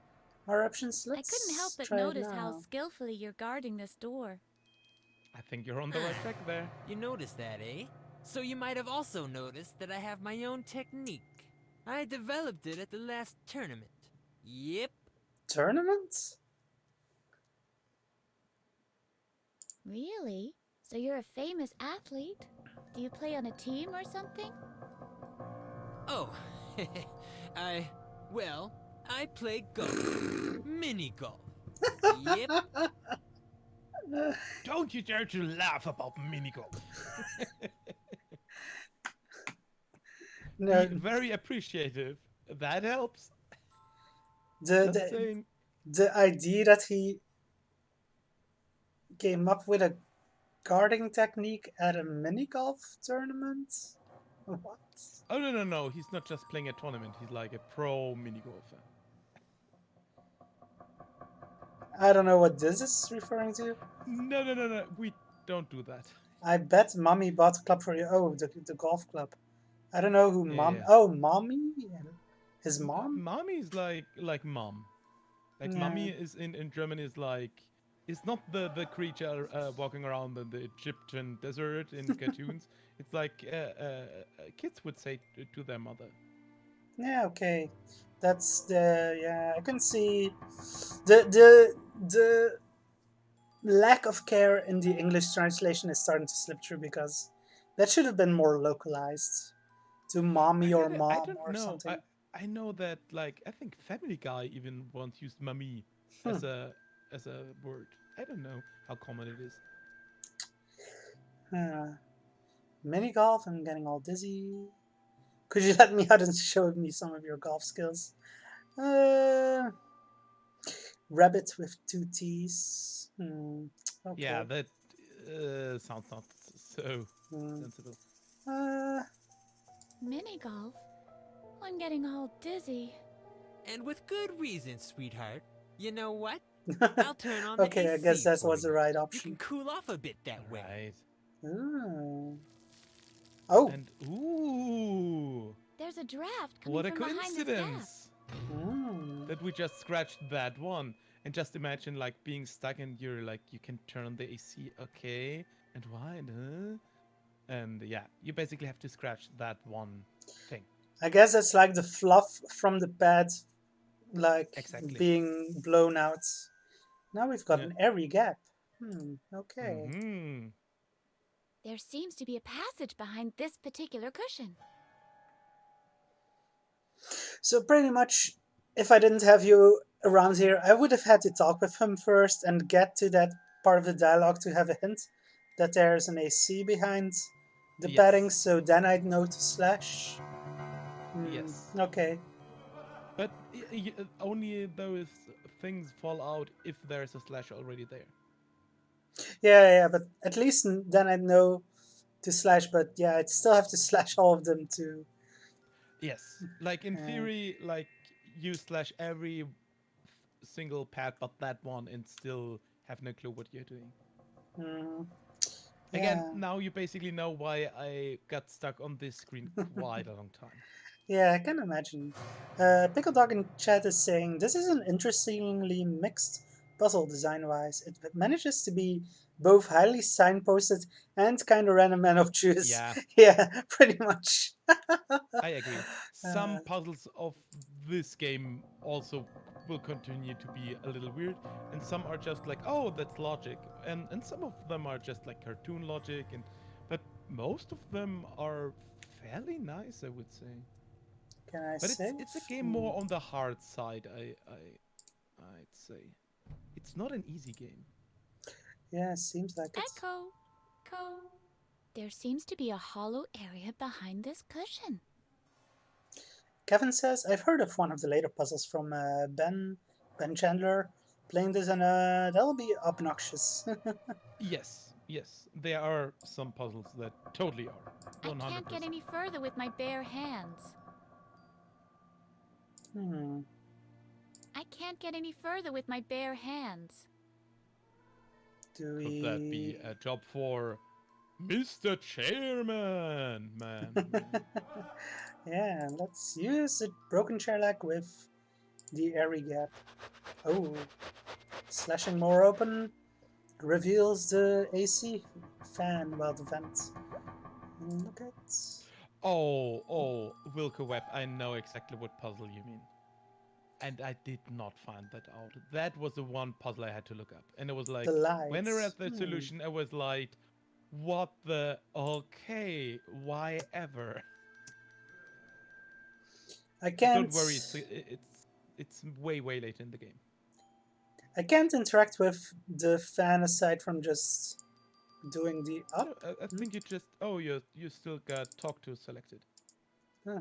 our options. I couldn't help but try it notice how now. skillfully you're guarding this door. I think you're on the right track there. You noticed that, eh? So you might have also noticed that I have my own technique. I developed it at the last tournament. Yep. Tournament? Really? So you're a famous athlete? Do you play on a team or something? Oh, I play golf. Mini golf. Yep. Don't you dare to laugh about minigolf. No, Be very appreciative. That helps. the Just saying. the idea that he came up with a guarding technique at a mini golf tournament? What? Oh, no. He's not just playing a tournament. He's like a pro minigolfer. I don't know what this is referring to. No. We don't do that. I bet mommy bought a club for you. Oh, the golf club. I don't know who mom. Yeah. Oh, mommy? His mom? Mommy's like mom. Like Yeah. mommy is in German is like, it's not the creature walking around in the Egyptian desert in cartoons. It's like kids would say to their mother. Yeah, okay. That's I can see the lack of care in the English translation is starting to slip through, because that should have been more localized to mommy or I mom don't or know. something. I know that, like, I think Family Guy even once used "mommy" as a word. I don't know how common it is. Mini golf, I'm getting all dizzy. Could you let me out and show me some of your golf skills? Rabbit with 2 T's. Okay. Yeah, that sounds not so sensible. Mini golf? I'm getting all dizzy. And with good reason, sweetheart. You know what? I'll turn on the Okay, I AC guess that for was the you. right You option. can cool off a bit that way. Right. Oh, And ooh. There's a draft coming What a from behind this gap. coincidence! Hmm. That we just scratched that one. And just imagine like being stuck and you're like, you can turn on the AC, okay. And why? And yeah, you basically have to scratch that one thing. I guess that's like the fluff from the pad, like Exactly. being blown out. Now we've got Yeah. an airy gap. Okay. Mm-hmm. There seems to be a passage behind this particular cushion. So pretty much, if I didn't have you around here, I would have had to talk with him first and get to that part of the dialogue to have a hint that there's an AC behind the Yes. padding, so then I'd know to slash. Yes. Okay. But only those things fall out if there's a slash already there. Yeah, but at least then I'd know to slash, but yeah, I'd still have to slash all of them too. Yes. Like in theory, like you slash every single pad but that one and still have no clue what you're doing. Again, now you basically know why I got stuck on this screen quite a long time. Yeah, I can imagine. Pickle Dog in chat is saying, this is an interestingly mixed puzzle design-wise. It manages to be both highly signposted and kind of random and obtuse. Yeah. Yeah, pretty much. I agree. Some puzzles of this game also will continue to be a little weird, and some are just like, oh, that's logic, and some of them are just like cartoon logic, but most of them are fairly nice, I would say. Can I But say? it's a game more on the hard side, I'd say. It's not an easy game. Yeah, seems like it. Echo. There seems to be a hollow area behind this cushion. Kevin says, I've heard of one of the later puzzles from Ben Chandler playing this, and that'll be obnoxious. Yes, there are some puzzles that totally are. 100%. I can't get any further with my bare hands. I can't get any further with my bare hands. Do Could we... that be a job for Mr. Chairman, man? Yeah, let's use a broken chair leg with the airy gap. Oh, slashing more open reveals the AC fan, well, the vent. And look at... Oh, Wilco Web, I know exactly what puzzle you mean. And I did not find that out. That was the one puzzle I had to look up. And it was like, The lights. when I read the solution, I was like, what the... Okay, why ever? I can't... Don't worry, it's way late in the game. I can't interact with the fan aside from just doing the up. No, I think you just... Oh, you still got talk to selected. Huh.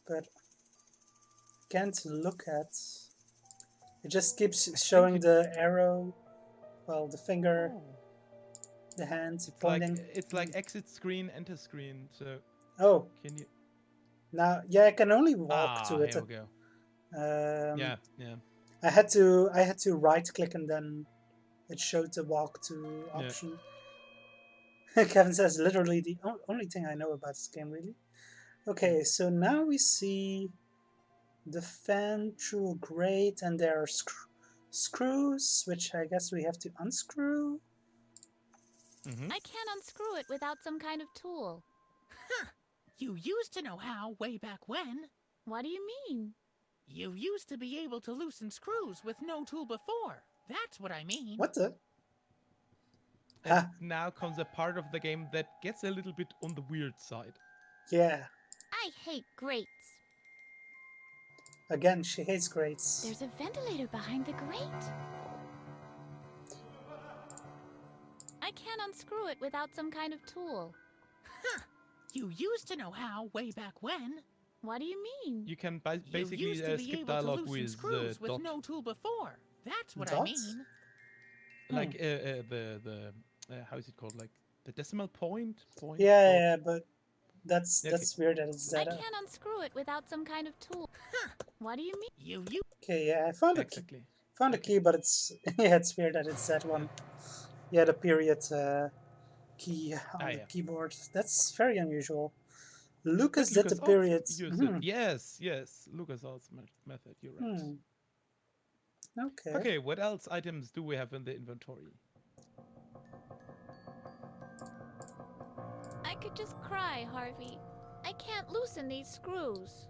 But can't look at. It just keeps showing the arrow, well, the finger, the hand pointing. It's like exit screen, enter screen. So oh, can you? Now, yeah, I can only walk to it. Here we go. Yeah. I had to right click and then it showed the walk to option. Yeah. Kevin says literally the only thing I know about this game, really. Okay, so now we see the fan through a grate, and there are screws, which I guess we have to unscrew. I can't unscrew it without some kind of tool. Huh. You used to know how way back when. What do you mean? You used to be able to loosen screws with no tool before. That's what I mean. What the? And now comes a part of the game that gets a little bit on the weird side. Yeah. I hate grates. Again, she hates grates. There's a ventilator behind the grate. I can't unscrew it without some kind of tool. Huh. You used to know how way back when. What do you mean? You can basically you used to be skip able dialogue to loosen with screws with dot. no tool before. That's what Dot? I mean. Like the how is it called? Like the decimal point? Yeah, but that's Okay. weird that it's I that. can't unscrew it without some kind of tool. Huh. What do you mean? Okay, yeah, I found Exactly. a key, but it's yeah, it's weird that it's that one. Yeah, the period key on the keyboard. That's very unusual. Lucas But did the Lucas period. used it. Yes, yes. Lucas method. You're right. Hmm. Okay. Okay, what else items do we have in the inventory? I could just cry, Harvey. I can't loosen these screws.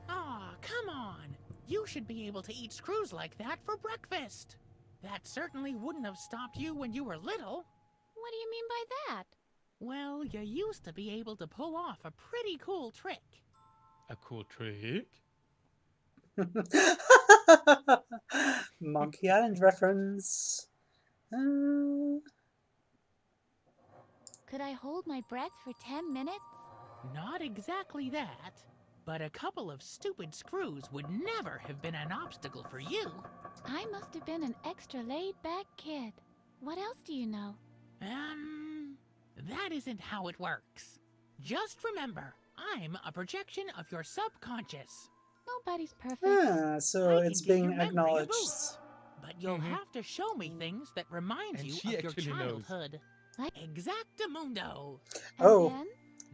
Aw, come on. You should be able to eat screws like that for breakfast. That certainly wouldn't have stopped you when you were little. What do you mean by that? Well, you used to be able to pull off a pretty cool trick. A cool trick? Monkey Island reference. Could I hold my breath for 10 minutes? Not exactly that, but a couple of stupid screws would never have been an obstacle for you. I must have been an extra laid-back kid. What else do you know? That isn't how it works. Just remember, I'm a projection of your subconscious. Nobody's perfect. So I it's can give being your memory a acknowledged. boost, but you'll have to show me things that remind And you she of your actually knows. childhood. Like- Exactamundo. And Oh. then?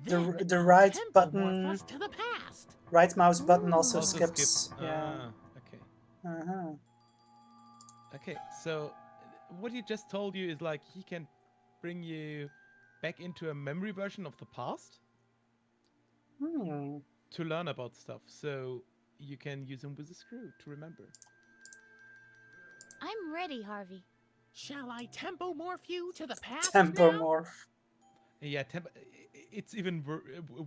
The Then right I'll button, tempomorph us to the past. right mouse button also Ooh. skips. Yeah. Okay. Uh-huh. Okay, so what he just told you is like he can bring you back into a memory version of the past Hmm. to learn about stuff. So you can use him with a screw to remember. I'm ready, Harvey. Shall I tempomorph you to the past now? Tempomorph. Yeah, it's even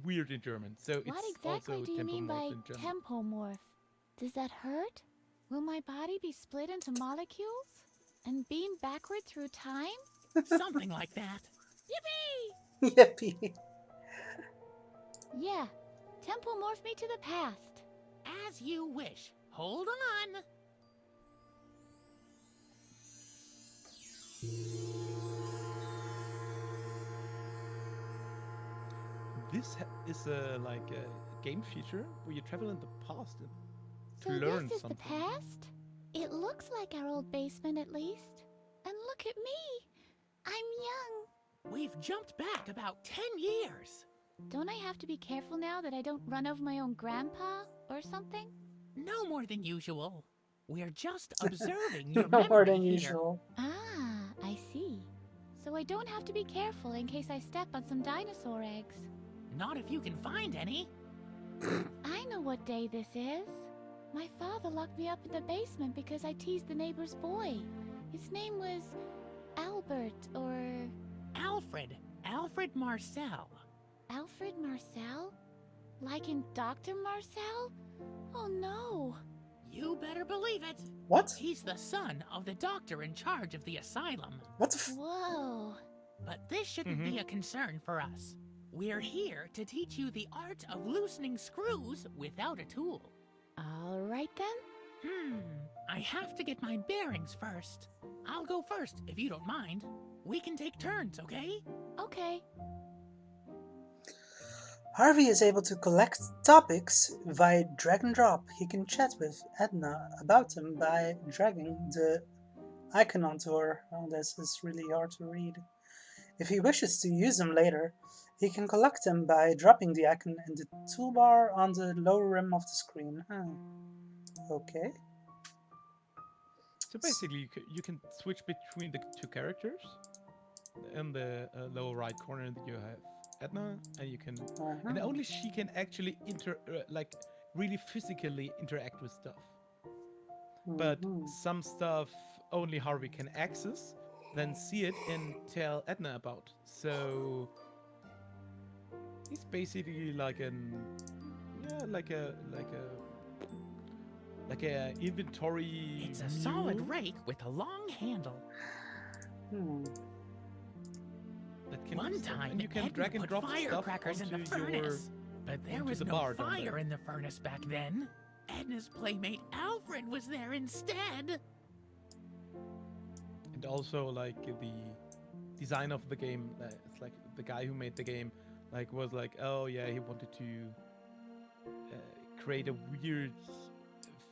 weird in German. So What it's exactly also do you mean by tempomorph in German. tempomorph? Does that hurt? Will my body be split into molecules? And beamed backward through time? Something like that. Yippee! Yippee. Yeah, tempomorph me to the past. As you wish. Hold on. This is like a game feature where you travel in the past and So to learn this is something. the past? It looks like our old basement at least. And look at me. I'm young. We've jumped back about 10 years. Don't I have to be careful now that I don't run over my own grandpa or something? No more than usual. We're just observing your No memory more than here. usual. Ah, I see. So I don't have to be careful in case I step on some dinosaur eggs. Not if you can find any. I know what day this is. My father locked me up in the basement because I teased the neighbor's boy. His name was Albert or Alfred. Alfred Marcel. Alfred Marcel? Like in Dr. Marcel? Oh no. You better believe it. What? He's the son of the doctor in charge of the asylum. What the Whoa. But this shouldn't be a concern for us. We're here to teach you the art of loosening screws without a tool. All right then. I have to get my bearings first. I'll go first if you don't mind. We can take turns, okay? Okay. Harvey is able to collect topics via drag and drop. He can chat with Edna about them by dragging the icon onto her. Oh, this is really hard to read. If he wishes to use them later, he can collect them by dropping the icon in the toolbar on the lower rim of the screen. Okay. So basically, you can switch between the two characters. In the lower right corner, you have Edna, and you can, and only she can actually like really physically interact with stuff. But some stuff only Harvey can access, then see it and tell Edna about. So he's basically like like a inventory. It's a mule. solid rake with a long handle. That can One do stuff, time, and you can Edna drag and put drop stuff firecrackers in the onto your- furnace. But there onto was the no bar down fire there. in the furnace back then. Edna's playmate Alfred was there instead. And also like the design of the game, it's like the guy who made the game like was like, oh yeah, he wanted to create a weird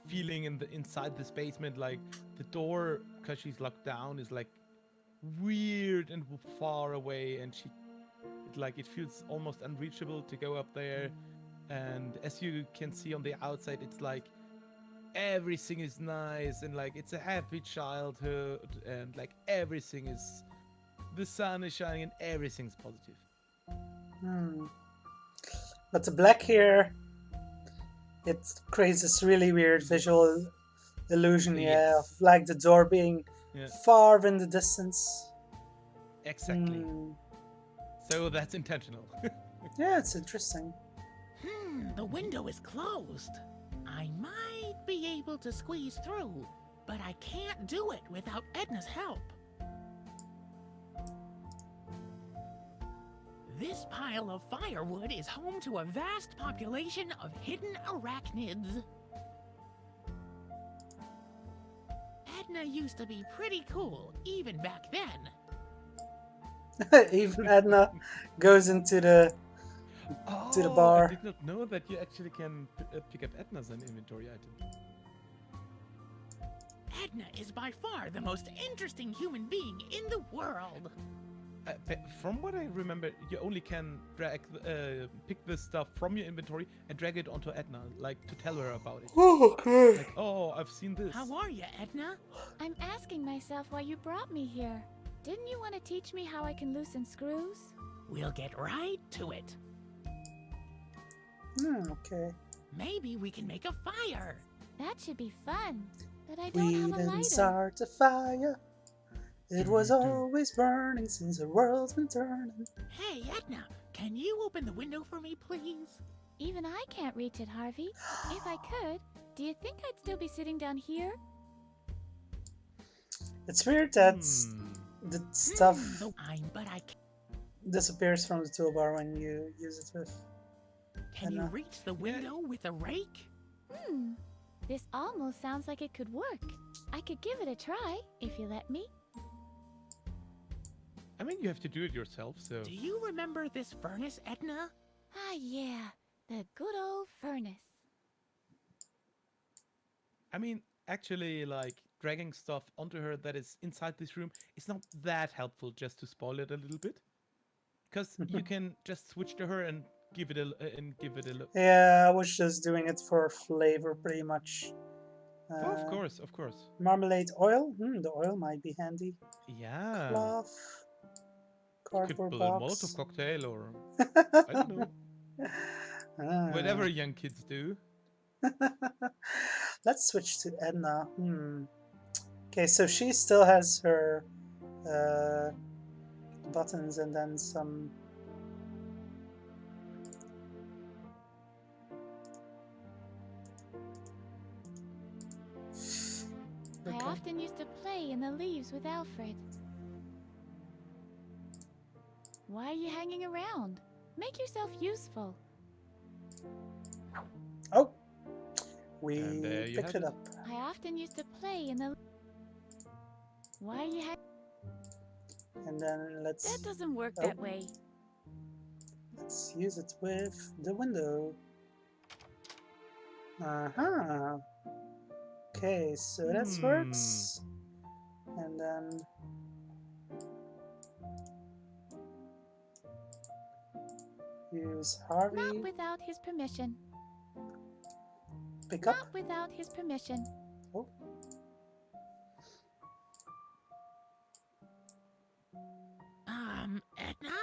feeling inside this basement, like the door, because she's locked down, is like weird and far away, and like it feels almost unreachable to go up there. And as you can see on the outside, it's like everything is nice and like it's a happy childhood and like everything is the sun is shining and everything's positive. But the black here, it creates this really weird visual illusion, yeah, of Yes. like the door being Yeah. far in the distance. Exactly. So that's intentional. Yeah, it's interesting. The window is closed. I might be able to squeeze through, but I can't do it without Edna's help. This pile of firewood is home to a vast population of hidden arachnids. Edna used to be pretty cool, even back then. Even Edna goes into the bar. I did not know that you actually can pick up Edna as an inventory item. Edna is by far the most interesting human being in the world. From what I remember, you only can pick this stuff from your inventory and drag it onto Edna, like to tell her about it. Oh, okay. Like, oh, I've seen this. How are you, Edna? I'm asking myself why you brought me here. Didn't you want to teach me how I can loosen screws? We'll get right to it. Okay. Maybe we can make a fire. That should be fun. But I don't We have a didn't lighter. start a fire. It was always burning since the world's been turning. Hey, Edna, can you open the window for me, please? Even I can't reach it, Harvey. If I could, do you think I'd still be sitting down here? It's weird that the stuff But I can. disappears from the toolbar when you use it with. Can you Edna. reach the window with a rake? This almost sounds like it could work. I could give it a try, if you let me. I mean, you have to do it yourself, so. Do you remember this furnace, Edna? Ah, yeah. The good old furnace. I mean, actually, like, dragging stuff onto her that is inside this room is not that helpful just to spoil it a little bit. Because you can just switch to her and give it a look. Yeah, I was just doing it for flavor, pretty much. Oh, of course, of course. Marmalade oil. The oil might be handy. Yeah. Cloth. Could Cardboard build a box. Molotov cocktail or I don't know. Ah. Whatever young kids do. Let's switch to Edna. Okay, so she still has her buttons and then some. I often used to play in the leaves with Alfred. Why are you hanging around? Make yourself useful. Oh, we And there you picked have it it. up. I often used to play in the... Why are you And then let's That doesn't work Oh. that way. let's use it with the window. Uh-huh. Okay, so that works. And then use Harvey. Not without his permission. Pick up. Not without his permission. Oh. Edna?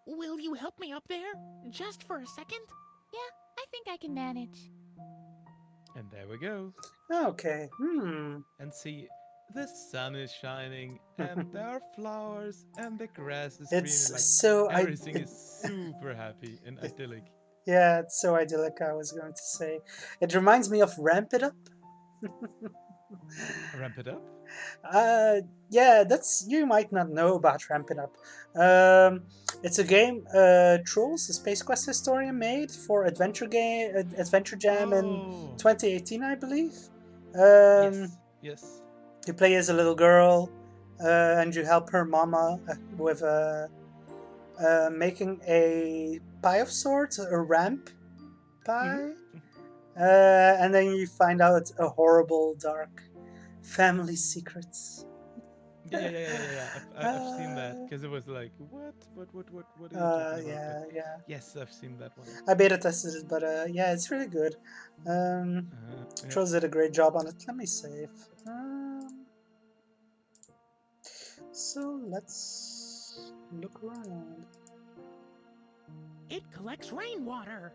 Will you help me up there? Just for a second? Yeah, I think I can manage. And there we go. Okay. And see, the sun is shining, and there are flowers, and the grass is It's green. Like, so everything is super happy and idyllic. Yeah, it's so idyllic. I was going to say, it reminds me of Ramp It Up. Ramp it up. Yeah, that's you might not know about Ramp It Up. It's a game Troels, the Space Quest historian, made for Adventure Jam in Oh. 2018, I believe. Yes. You play as a little girl, and you help her mama with making a pie of sorts, a ramp pie. And then you find out a horrible, dark family secrets. Yeah. I've seen that because it was like, what are you talking about? yeah, But yeah. yes, I've seen that one. I beta tested it, but yeah, it's really good. Yeah. Troels did a great job on it. Let me save. So let's look around. It collects rainwater.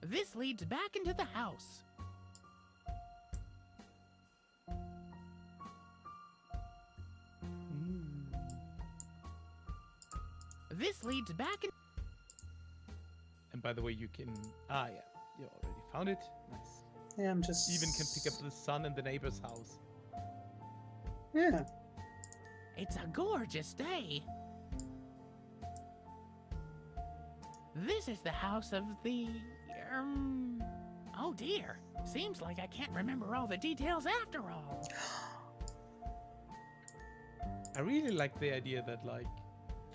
This leads back into the house. This leads back in. And by the way, you can. Yeah, you already found it. Nice. Yeah, I'm just. You even can pick up the sun in the neighbor's house. Yeah. It's a gorgeous day. This is the house of the. Oh dear. Seems like I can't remember all the details after all. I really like the idea that, like,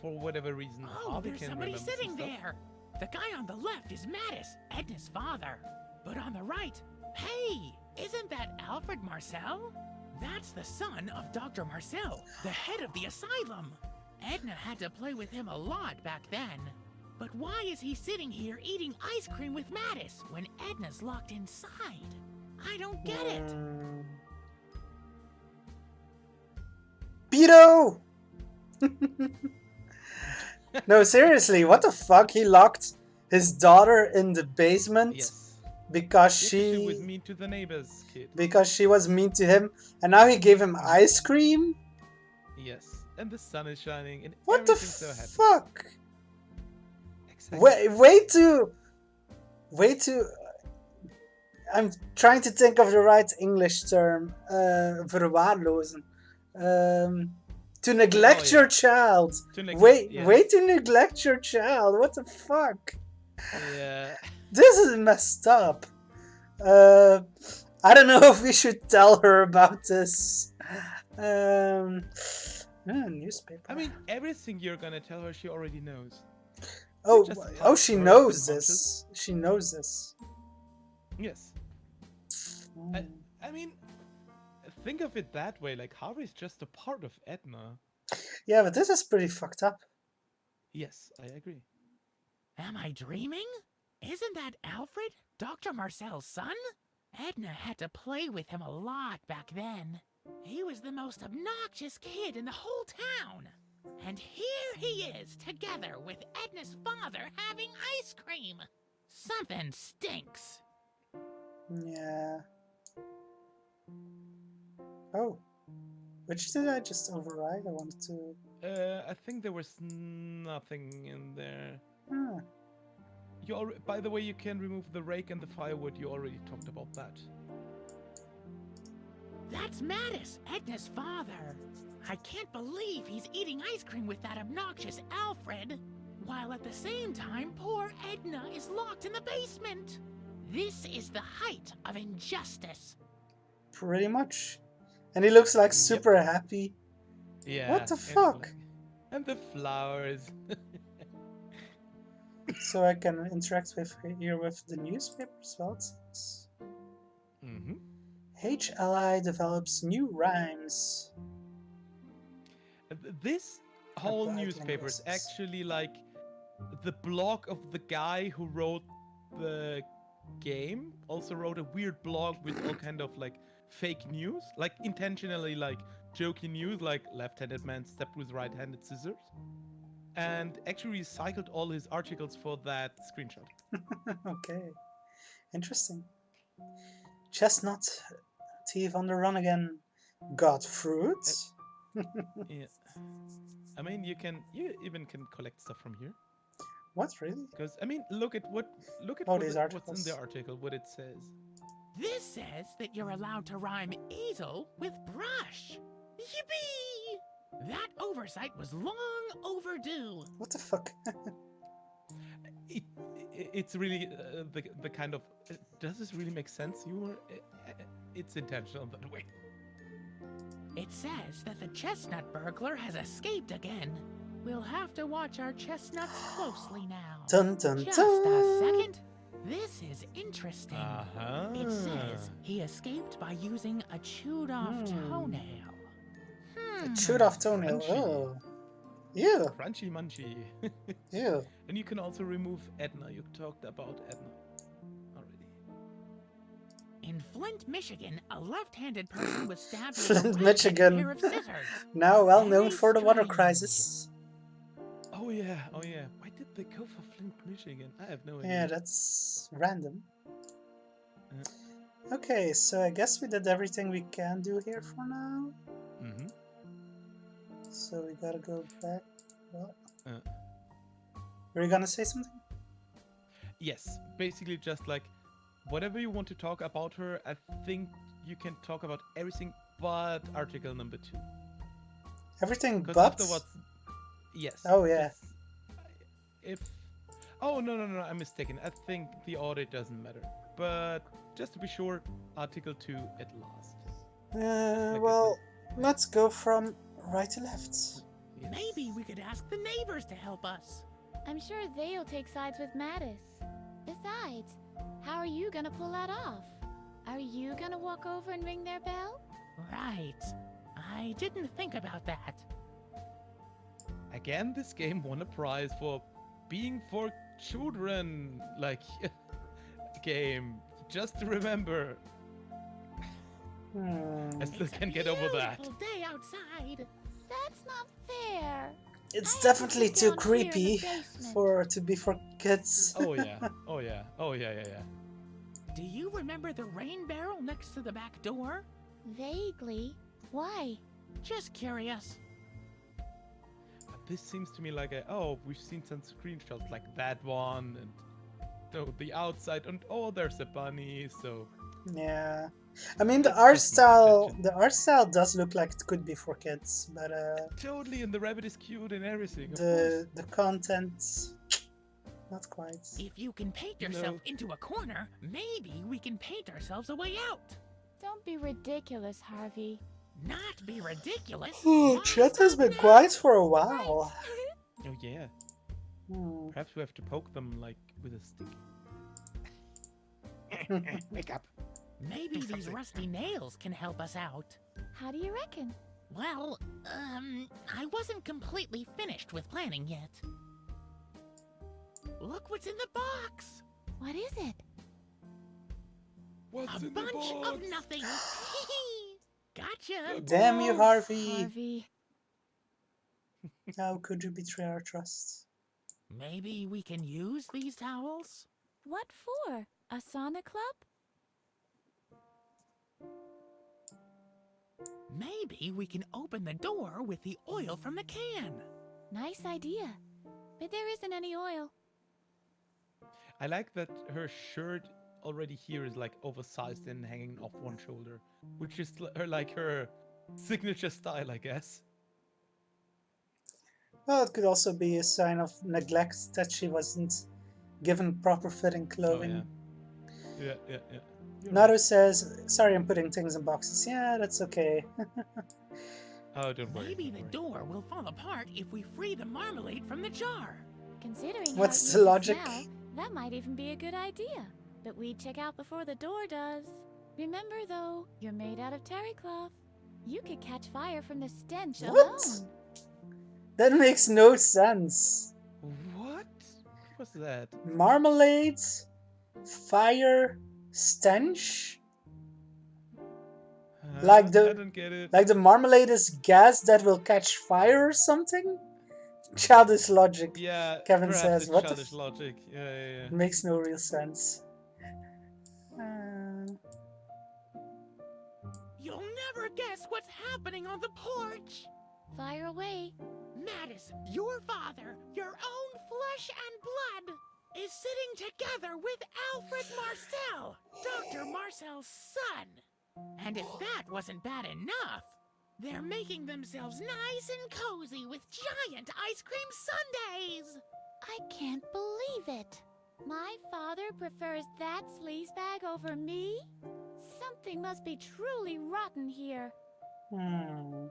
for whatever reason, Oh, Harvey there's can somebody remember sitting some stuff. there. The guy on the left is Mattis, Edna's father. But on the right, hey, isn't that Alfred Marcel? That's the son of Dr. Marcel, the head of the asylum. Edna had to play with him a lot back then. But why is he sitting here eating ice cream with Mattis when Edna's locked inside? I don't get it. Beto! No, seriously, what the fuck? He locked his daughter in the basement Yes. because She was mean to the neighbor's kid. because she was mean to him, and now he gave him ice cream? Yes. And the sun is shining and What the everything's so happy. fuck? Exactly. Way too. I'm trying to think of the right English term. Verwaarlozen. To neglect yeah. your child. To neglect- Way yes. to neglect your child. What the fuck? Yeah. This is messed up. I don't know if we should tell her about this. Newspaper. I mean, everything you're gonna tell her, she already knows. oh, just oh, she her knows subconscious. this. She knows this. Yes. I mean, think of it that way. Like, Harvey's just a part of Edna. Yeah, but this is pretty fucked up. Yes, I agree. Am I dreaming? Isn't that Alfred, Dr. Marcel's son? Edna had to play with him a lot back then. He was the most obnoxious kid in the whole town. And here he is, together with Edna's father having ice cream. Something stinks. Yeah. Oh. Which did I just override? I wanted to... I think there was nothing in there. Ah. By the way, you can remove the rake and the firewood. You already talked about that. That's Mattis, Edna's father. I can't believe he's eating ice cream with that obnoxious Alfred, while at the same time poor Edna is locked in the basement. This is the height of injustice. Pretty much. And he looks like super happy. Yeah. What the and, fuck? like, and the flowers. So I can interact with here with the newspaper as well. Mm-hmm. HLI develops new rhymes. This whole Applied newspaper is linguistics. actually like the blog of the guy who wrote the game. Also wrote a weird blog with all kind of like fake news, like intentionally like jokey news, like left-handed man stepped with right-handed scissors, and actually recycled all his articles for that screenshot. Okay. Interesting. Chestnut thief on the run again. Got fruit? Yeah. I mean, you even can collect stuff from here. What, really? Because I mean, look at Oh, what's these in articles. the article, what it says. This says that you're allowed to rhyme easel with brush. Yippee! That oversight was long overdue. What the fuck? It's really the kind of does this really make sense humor? It's intentional that way. It says that the chestnut burglar has escaped again. We'll have to watch our chestnuts closely now. Dun dun Just dun. a second. This is interesting. Uh-huh. It says he escaped by using a chewed-off toenail. Chewed off toenail. Crunchy. Oh. Ew. Crunchy munchy. Ew. And you can also remove Edna. You talked about Edna already. In Flint, Michigan, a left-handed person was stabbed with Flint, a right-handed Michigan. pair of scissors. Now well known Very for the water strange. crisis. Oh yeah, oh yeah. Why did they go for Flint, Michigan? I have no idea. Yeah, that's random. Uh. Okay, so I guess we did everything we can do here for now. Mm-hmm. So we gotta go back. Well, Uh. were you gonna say something? Yes, basically just like whatever you want to talk about her, I think you can talk about everything but article number 2. Everything Because but? afterwards, yes. Oh, yeah. If oh no, I'm mistaken. I think the audit doesn't matter. But just to be sure, article 2 at last. Like Well, let's go from right to left. Yes. Maybe we could ask the neighbors to help us. I'm sure they'll take sides with Mattis. Besides, how are you gonna pull that off? Are you gonna walk over and ring their bell? Right. I didn't think about that. Again, this game won a prize for being for children, like game. Just to remember. I still It's a can't get over that. beautiful day outside. That's not fair. It's I have to definitely sit too down here in the creepy basement. to be for kids. Oh yeah. Oh yeah. Oh yeah. Do you remember the rain barrel next to the back door? Vaguely. Why? Just curious. But this seems to me like we've seen some screenshots like that one and the outside and there's a bunny, so Yeah, I mean the That's art just my style. suggestion. The art style does look like it could be for kids, but totally, and the rabbit is cute and everything. Of course. the content, not quite. If you can paint No. yourself into a corner, maybe we can paint ourselves a way out. Don't be ridiculous, Harvey. Not be ridiculous. Oh, Why chat has stop been now? quiet for a while. Oh yeah. Hmm. Perhaps we have to poke them like with a stick. Wake up. Maybe these rusty nails can help us out. How do you reckon? Well, I wasn't completely finished with planning yet. Look what's in the box! What is it? What's A in bunch the of box? nothing. Gotcha. Damn you, Harvey! Harvey. How could you betray our trust? Maybe we can use these towels? What for? A sauna club? Maybe we can open the door with the oil from the can. Nice idea. But there isn't any oil. I like that her shirt already here is like oversized and hanging off one shoulder, which is her signature style, I guess. Well, it could also be a sign of neglect that she wasn't given proper fitting clothing. Yeah. You're Naru right. says, "Sorry, I'm putting things in boxes." Yeah, that's okay. Oh, don't worry. Maybe don't the worry. door will fall apart if we free the marmalade from the jar. Considering What's how it the used to logic? smell, that might even be a good idea. But we'd check out before the door does. Remember, though, you're made out of terry cloth. You could catch fire from the stench What? alone. That makes no sense. What? What's that? Marmalade, fire, stench. Like the- I don't get it. Like the marmalade is gas that will catch fire or something? Childish logic. Yeah, Kevin perhaps says, it's "What the childish logic. Yeah. It makes no real sense. You'll never guess what's happening on the porch. Fire away. Mattis, your father, your own flesh and blood, is sitting together with Alfred Marcel, Dr. Marcel's son. And if that wasn't bad enough, they're making themselves nice and cozy with giant ice cream sundaes. I can't believe it. My father prefers that sleazebag over me? Something must be truly rotten here. Hmm.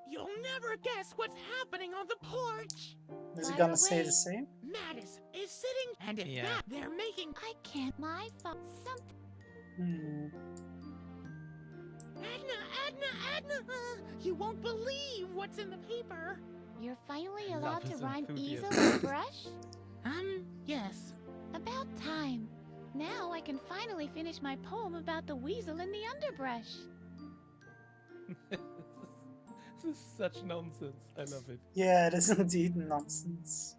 You'll never guess what's happening on the porch. Is he Fire gonna say away. the same? Mattis is sitting, and if Yeah. that they're making I can't. My fault. Something. Hmm. Edna, you won't believe what's in the paper. You're finally I love allowed to his rhyme enthusiasm. easel and brush? Yes. About time. Now I can finally finish my poem about the weasel in the underbrush. This is such nonsense. I love it. Yeah, it is indeed nonsense.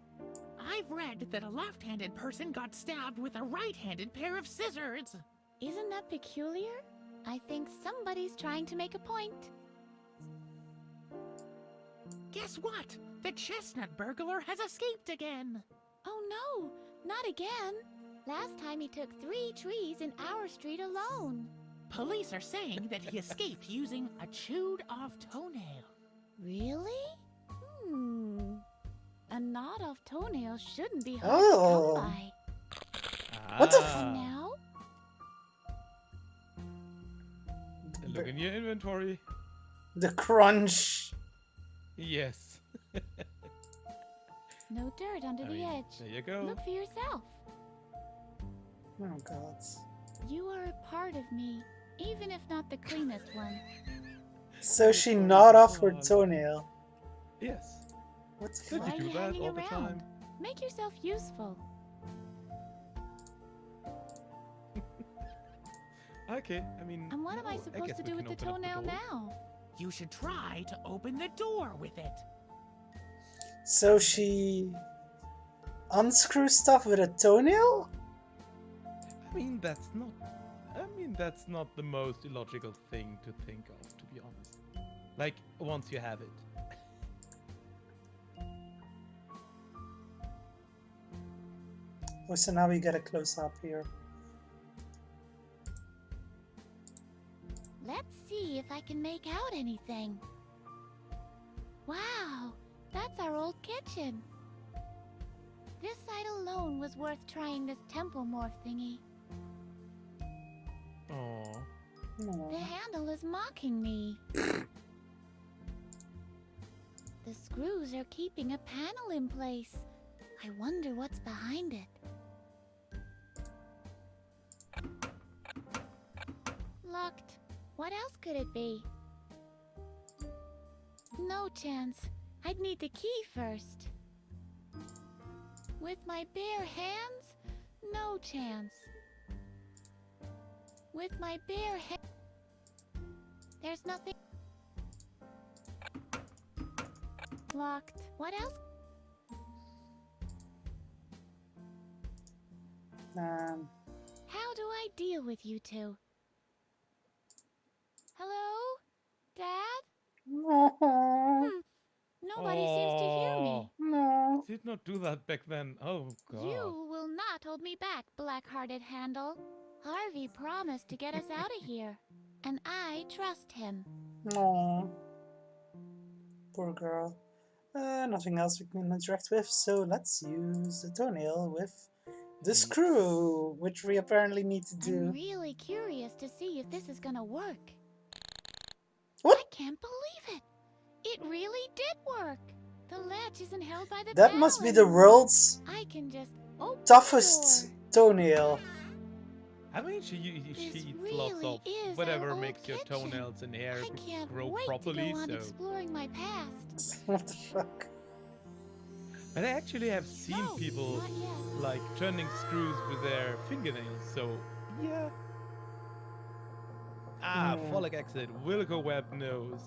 I've read that a left-handed person got stabbed with a right-handed pair of scissors. Isn't that peculiar? I think somebody's trying to make a point. Guess what? The chestnut burglar has escaped again. Oh no, not again. Last time he took 3 trees in our street alone. Police are saying that he escaped using a chewed-off toenail. Really? A gnawed-off toenail shouldn't be hard Oh. to come by. What the And now? Look in your inventory. The crunch. Yes. No dirt under I the mean, edge. there you go. Look for yourself. Oh god. You are a part of me, even if not the cleanest one. So she gnawed off her toenail. Yes. What the Did Why fuck? are you you do that hanging all the around? time? Make yourself useful. Okay, I mean. And what am I well, supposed guess to we do can with the open up toenail door. now? You should try to open the door with it. So she unscrews stuff with a toenail? I mean, that's not the most illogical thing to think of, to be honest. Like, once you have it. Oh, so now we get a close up here. Let's see if I can make out anything. Wow, that's our old kitchen. This side alone was worth trying this temple morph thingy. Aww. The handle is mocking me. The screws are keeping a panel in place. I wonder what's behind it. Locked. What else could it be? No chance. I'd need the key first. With my bare hands? No chance. With my bare hands... There's nothing... Locked. What else? How do I deal with you two? Hello? Dad? No. Nobody seems to hear me. No. Did not do that back then. Oh, God. You will not hold me back, black-hearted handle. Harvey promised to get us out of here, and I trust him. No. Poor girl. Nothing else we can interact with, so let's use the toenail with the screw, which we apparently need to I'm do. really curious to see if this is gonna work. What? I can't believe it! It really did work! The latch isn't held by the That panel must be the anymore. world's I can just open toughest the toenail. I mean, she This eats really lots of is whatever our old makes your kitchen. toenails and hair door. I can't grow wait properly, to go on so. exploring my past. What the fuck? But I actually have seen No, people not yet. like turning screws with their fingernails, so yeah. Ah, folic acid, Wilco Webb knows.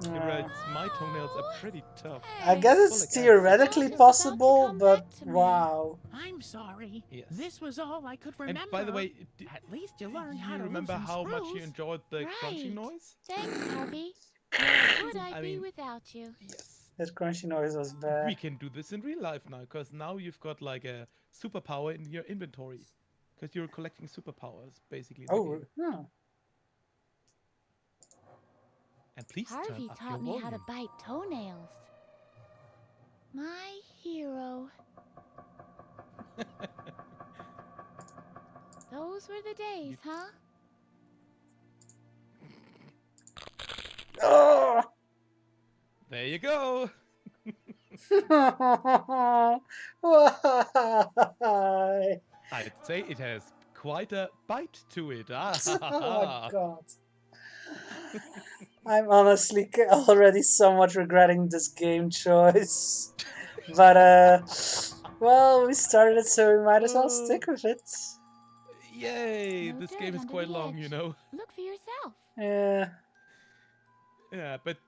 He writes, my toenails are pretty tough. I Hey, guess Folic it's acid. theoretically It's about to possible, come but back to me. wow. I'm sorry. Yes. This was all I could remember. And by the way, At least you learned do how you to remember loosen how much you screws. enjoyed the crunchy Right. noise? Thanks, Harvey. Where would I I be mean- without you? Yes. That crunchy noise was We bad. can do this in real life now, because now you've got like a superpower in your inventory. Because you're collecting superpowers, basically. in the Oh, game. huh. And please Harvey turn up taught your me how to volume. bite toenails. My hero. Those were the days, huh? Oh! There you go. Why? I'd say it has quite a bite to it. Oh my god. I'm honestly already somewhat regretting this game choice. But, well, we started it, so we might as well stick with it. Yay! No This dirt game is under quite the long, you edge. know. Look for yourself. Yeah. Yeah, but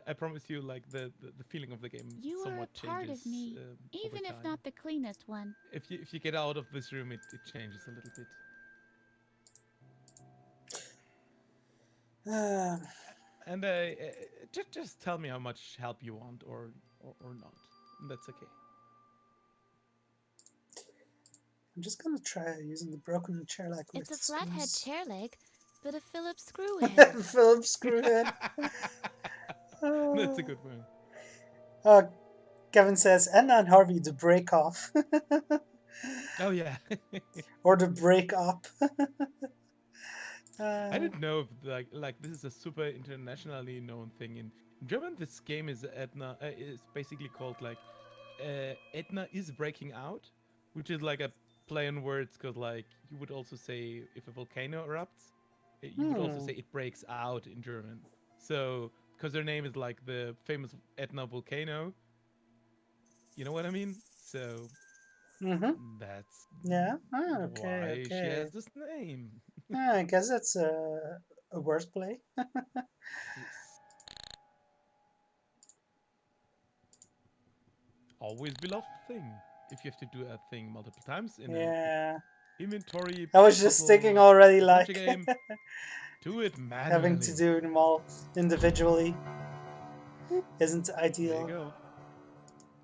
I promise you, like the feeling of the game You are a somewhat part changes of me, over even if time. not the cleanest one. If you get out of this room, it changes a little bit. And just tell me how much help you want, or not. That's okay. I'm just gonna try using the broken chair like with It's a flathead screws. chair leg, but a Philips screw head. Philip Screwhead. That's a good one. Kevin says, Edna and Harvey, the break off. Oh yeah. Or the break up. I didn't know if like this is a super internationally known thing in German. This game is Edna is basically called like Edna is breaking out, which is like a play on words because like you would also say if a volcano erupts, you would also say it breaks out in German. So because her name is like the famous Etna volcano, you know what I mean? So that's Yeah. why she Okay. has this name. I guess that's a wordplay. Yes. Always beloved thing. If you have to do a thing multiple times in Yeah. a inventory I was just puzzle thinking already adventure like game, do it having to manually. do them all individually isn't There you ideal. go.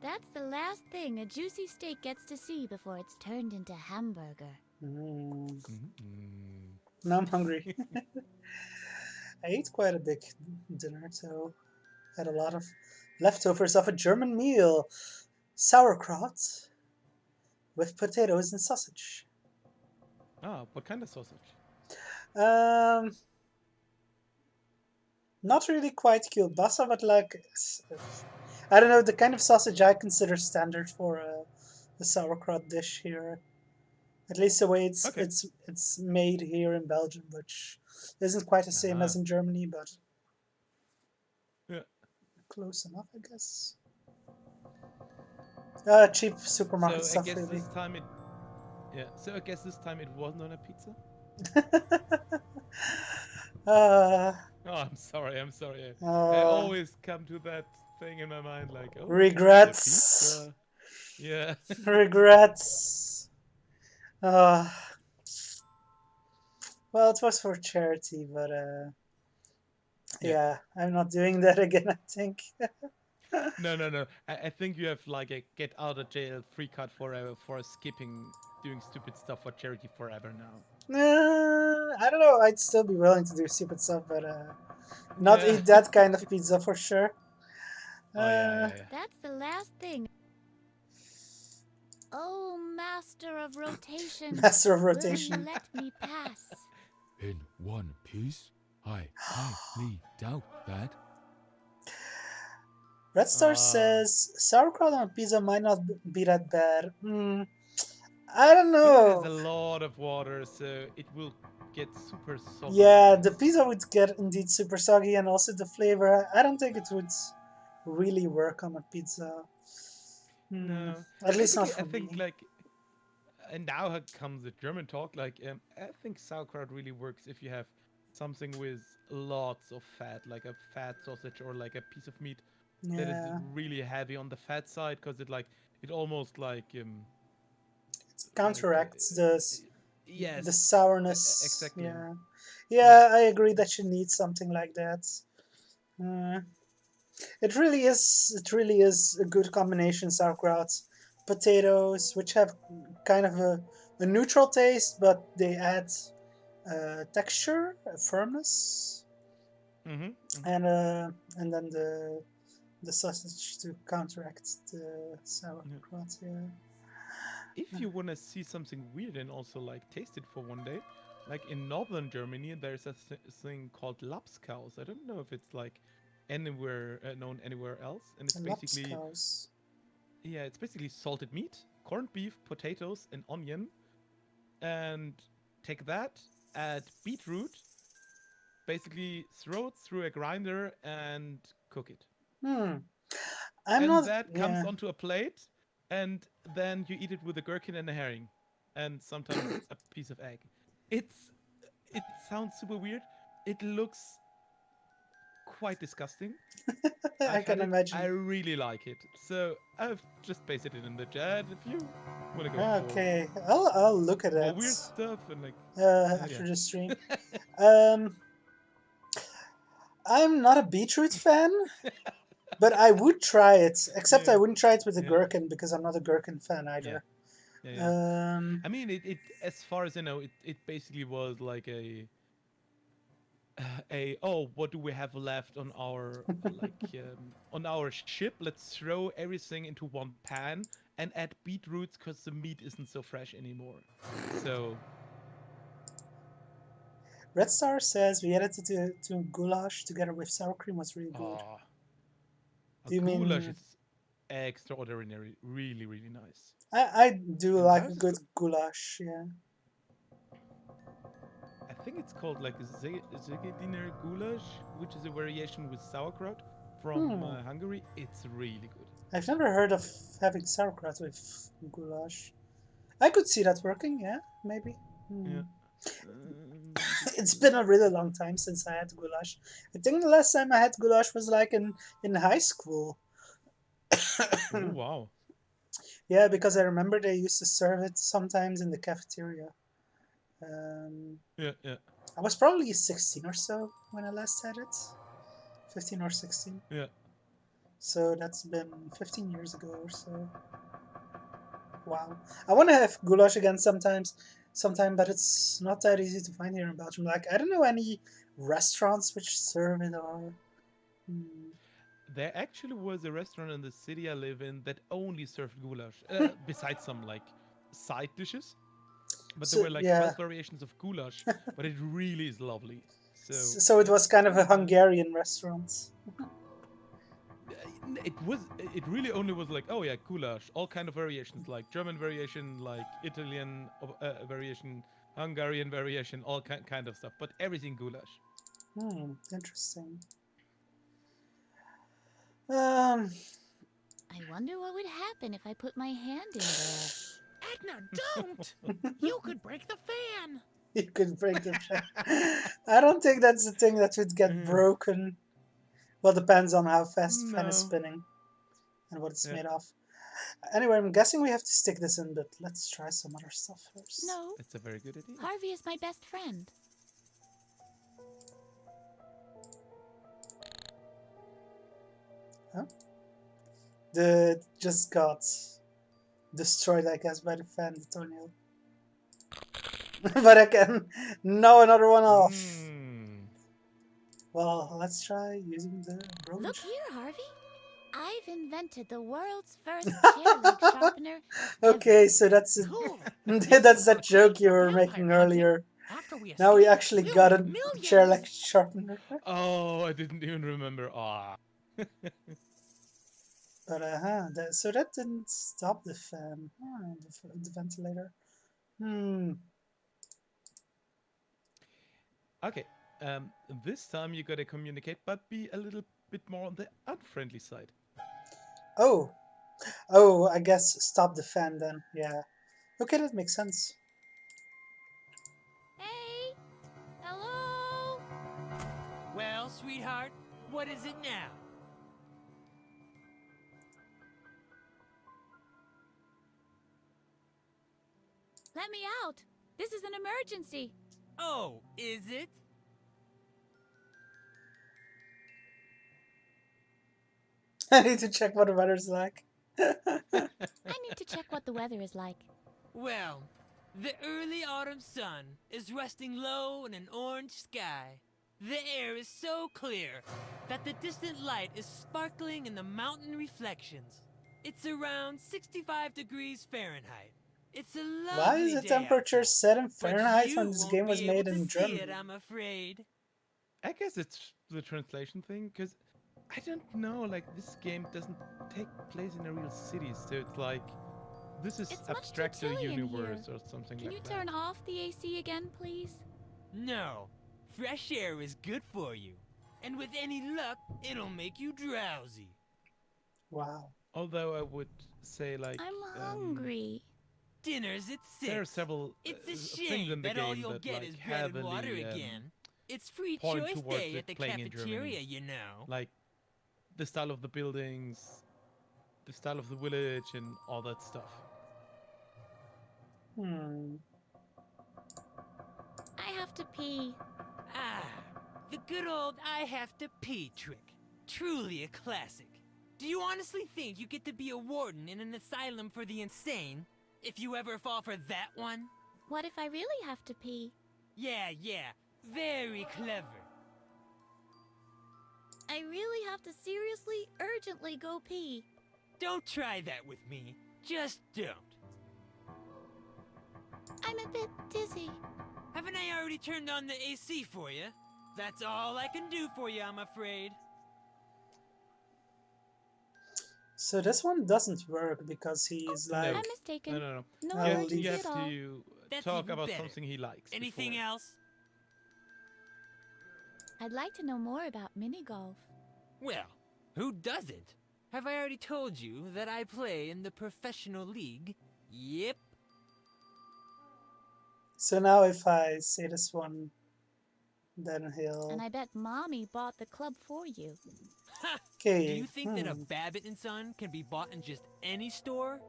That's the last thing a juicy steak gets to see before it's turned into hamburger. Now I'm hungry. I ate quite a big dinner, so had a lot of leftovers of a German meal. Sauerkraut with potatoes and sausage. Ah, what kind of sausage? Not really quite kielbasa, but like I don't know, the kind of sausage I consider standard for a sauerkraut dish here. At least the way Okay. it's made here in Belgium, which isn't quite the same as in Germany, but Yeah. close enough, I guess. Cheap supermarket So I stuff, guess really. this time it. Yeah. So I guess this time it wasn't on a pizza. Oh, I'm sorry. I'm sorry. I always come to that thing in my mind, like, oh, regrets. pizza. Yeah. Regrets. Well, it was for charity, but yeah, I'm not doing that again, I think. No. I think you have like a get out of jail free card forever for skipping doing stupid stuff for charity forever now. I don't know. I'd still be willing to do stupid stuff, but not eat that kind of pizza for sure. Oh yeah. That's the last thing. Oh, master of rotation. Master of Will rotation. you let me pass? In one piece? I highly doubt that. Red Star says sauerkraut on pizza might not be that bad. I don't know. There's a lot of water, so it will get super soggy. Yeah, the pizza would get indeed super soggy, and also the flavor. I don't think it would really work on a pizza. No, At least not basically, for I think me. like, and now comes the German talk. Like, I think sauerkraut really works if you have something with lots of fat, like a fat sausage or like a piece of meat that is Yeah, really heavy on the fat side, because it almost like it counteracts the yes, sourness. exactly. Yeah, Yes. I agree that you need something like that. It really is. It really is a good combination. Sauerkraut, potatoes, which have kind of a neutral taste, but they add texture, firmness, and then the sausage to counteract the sauerkraut. Yeah. If you want to see something weird and also like taste it for one day, like in northern Germany, there's a thing called Lapskaus. I don't know if it's like anywhere known anywhere else, and it's basically Lapskaus. Yeah, it's basically salted meat, corned beef, potatoes, and onion. And take that, add beetroot, basically throw it through a grinder and cook it. Hmm. I'm And not. that comes Yeah. onto a plate, and then you eat it with a gherkin and a herring, and sometimes a piece of egg. It sounds super weird. It looks quite disgusting. I I've had can it. I imagine. really like it. So I've just pasted it in the chat if you want to go Okay, I'll look at for more it weird stuff and like after yeah. the stream. Um, I'm not a beetroot fan, but I would try it. Except I Yeah. wouldn't try it with a Yeah. gherkin because I'm not a gherkin fan Yeah. either. Yeah. I mean, it as far as I know, it basically was like oh, what do we have left on our on our ship? Let's throw everything into one pan and add beetroots because the meat isn't so fresh anymore. So Red Star says we added it to goulash together with sour cream was really good. a Do you goulash mean? is extraordinary, really, really nice. I do And like a how's good goulash. Yeah. I think it's called like Zegediner goulash, which is a variation with sauerkraut from Hungary. It's really good. I've never heard of having sauerkraut with goulash. I could see that working. Yeah, maybe. Yeah. It's been a really long time since I had goulash. I think the last time I had goulash was like in high school. Oh wow. Yeah, because I remember they used to serve it sometimes in the cafeteria. Yeah. I was probably 16 or so when I last had it. 15 or 16. Yeah. So that's been 15 years ago or so. Wow. I want to have goulash again sometime, but it's not that easy to find here in Belgium. Like, I don't know any restaurants which serve it or... There actually was a restaurant in the city I live in that only served goulash, besides some like side dishes. But there were like 12 variations of goulash, but it really is lovely. So it was kind of a Hungarian restaurant. It really only was like, oh yeah, goulash, all kind of variations, like German variation, like Italian variation, Hungarian variation, all kind of stuff, but everything goulash. Interesting. I wonder what would happen if I put my hand in there. Edna, don't! You could break the fan! You could break the fan. I don't think that's the thing that would get broken. Well, depends on how fast the fan is spinning and what it's made of. Anyway, I'm guessing we have to stick this in, but let's try some other stuff first. No. It's a very good idea. Harvey is my best friend. Huh? The just got destroyed, I guess, by the fan, the tornado. But I can gnaw another one off. Well, let's try using the broach. Look here, Harvey. I've invented the world's first chair leg sharpener. Okay, so that's a, that's that joke you were making earlier. Now we actually got a chair leg sharpener. Oh, I didn't even remember. But so that didn't stop the fan. The ventilator. Okay. This time you gotta communicate, but be a little bit more on the unfriendly side. Oh, I guess stop the fan then. Yeah. Okay, that makes sense. Hey! Hello? Well, sweetheart, what is it now? Let me out. This is an emergency. Oh, is it? I need to check what the weather's like. I need to check what the weather is like. Well, the early autumn sun is resting low in an orange sky. The air is so clear that the distant light is sparkling in the mountain reflections. It's around 65 degrees Fahrenheit. It's a lovely Why is the day temperature outside, set in but Fahrenheit you when this won't game was be made able in to see Germany? it, I'm afraid. I guess it's the translation thing, because I don't know. Like this game doesn't take place in a real city, so it's like this is It's much too abstract chilly in universe here. or something Can like you that. turn off the AC again, please? No, fresh air is good for you. And with any luck, it'll make you drowsy. Wow. Although I would say like I'm hungry. Dinner's at 6. there are several It's a things shame in the that all game you'll that get like is bread and water heavily again. It's free point choice towards day it at the playing in cafeteria, Germany. you know. like the style of the buildings, the style of the village, and all that stuff. Hmm. I have to pee. Ah, the good old I have to pee trick. Truly a classic. Do you honestly think you get to be a warden in an asylum for the insane if you ever fall for that one? What if I really have to pee? Yeah, very clever. I really have to seriously, urgently go pee. Don't try that with me. Just don't. I'm a bit dizzy. Haven't I already turned on the AC for you? That's all I can do for you, I'm afraid. So this one doesn't work because he's No. like... I'm mistaken. No. No Oh, You emergency have at all. to That's talk even about better. something he likes. Anything before. else? I'd like to know more about mini golf. Well, who doesn't? Have I already told you that I play in the professional league? Yep. So now if I say this one, then he'll... And I bet Mommy bought the club for you. Ha! Okay. Do you think that a Babbitt & Son can be bought in just any store?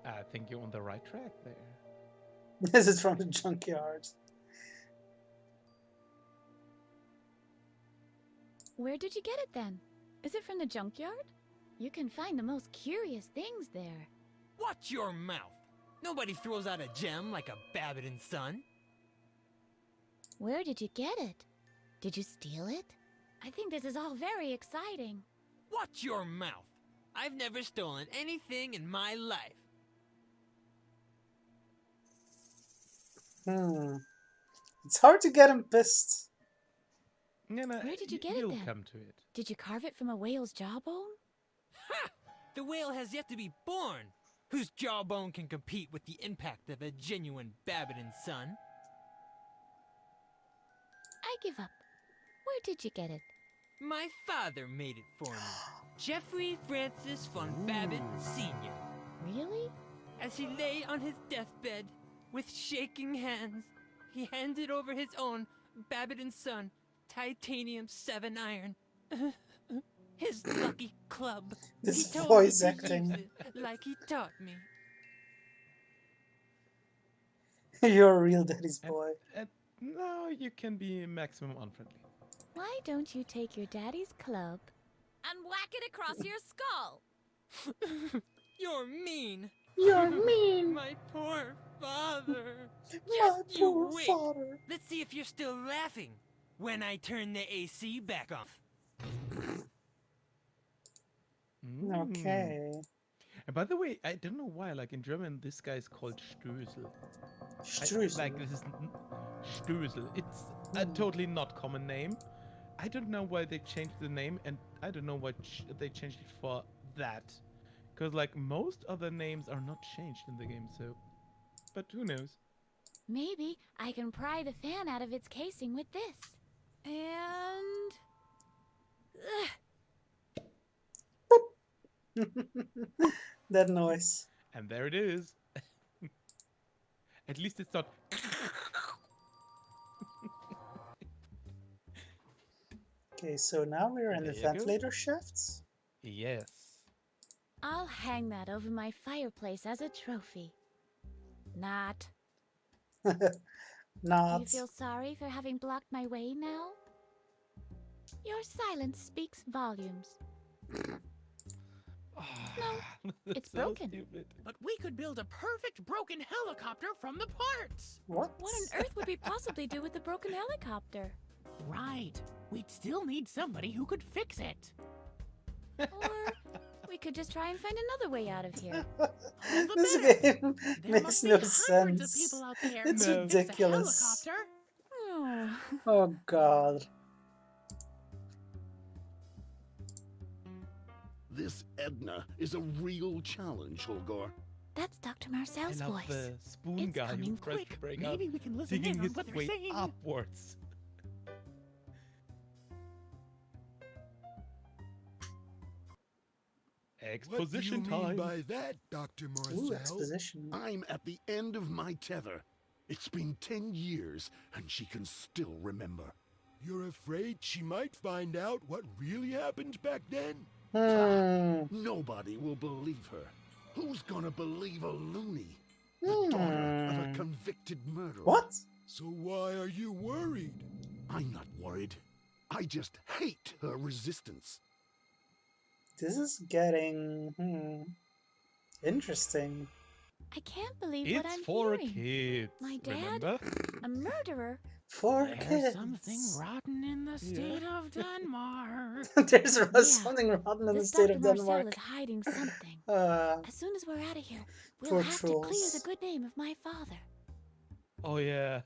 I think you're on the right track there. This is from the junkyard. Where did you get it then? Is it from the junkyard? You can find the most curious things there. Watch your mouth. Nobody throws out a gem like a Babbitt & Son. Where did you get it? Did you steal it? I think this is all very exciting. Watch your mouth. I've never stolen anything in my life. It's hard to get him pissed. No, Where did you get it you'll then? come to it. Did you carve it from a whale's jawbone? Ha! The whale has yet to be born, whose jawbone can compete with the impact of a genuine Babbitt & Son. I give up. Where did you get it? My father made it for me. Jeffrey Francis von Babbitt Sr. Really? As he lay on his deathbed, with shaking hands, he handed over his own Babbitt & Son titanium 7 iron. His lucky club. This He told voice me to acting. use it like he taught me. You're a real daddy's boy. No, you can be maximum unfriendly. Why don't you take your daddy's club and whack it across your skull? You're mean. You're mean, My poor father. my Just you poor wait. father. Let's see if you're still laughing when I turn the AC back off. Okay. And by the way, I don't know why, like in German, this guy is called Stößel. Streusel. Like this is Stößel. It's a totally not common name. I don't know why they changed the name, and I don't know why they changed it for that. Because like most other names are not changed in the game, so. But who knows? Maybe I can pry the fan out of its casing with this. And... That noise. And there it is. At least it's not. Okay, so now we're in the There you go. ventilator shafts. Yes. I'll hang that over my fireplace as a trophy. Not. Do Not. you feel sorry for having blocked my way now? Your silence speaks volumes. That's it's broken. Stupid. But we could build a perfect broken helicopter from the parts. What? What on earth would we possibly do with the broken helicopter? Right. We'd still need somebody who could fix it. Or we could just try and find another way out of here. All the This better. game There makes must no be hundreds of sense. people out there It's who can fix a ridiculous. helicopter. Oh. Oh god. This Edna is a real challenge, Holgar. That's Dr. I Marcel's love voice. the spoon It's guy who coming pressed Quick, breakout, maybe we can listen digging in on his what they're way saying. upwards. Exposition What do you time. mean by that, Dr. Ooh, Marcel? exposition. I'm at the end of my tether. It's been 10 years, and she can still remember. You're afraid she might find out what really happened back then? Nobody will believe her. Who's gonna believe a loony? The daughter of a convicted murderer. What? So why are you worried? I'm not worried. I just hate her resistance. This is getting interesting. I can't believe what It's I'm for hearing. kids. My dad? Remember? A murderer? For There's kids. something rotten in the state of Denmark. There's Yeah. something rotten in the This state Dr. of Marcel Denmark. is hiding something. As soon as we're out of here, we'll Poor have to clear Troels. the good name of my father. Oh yeah.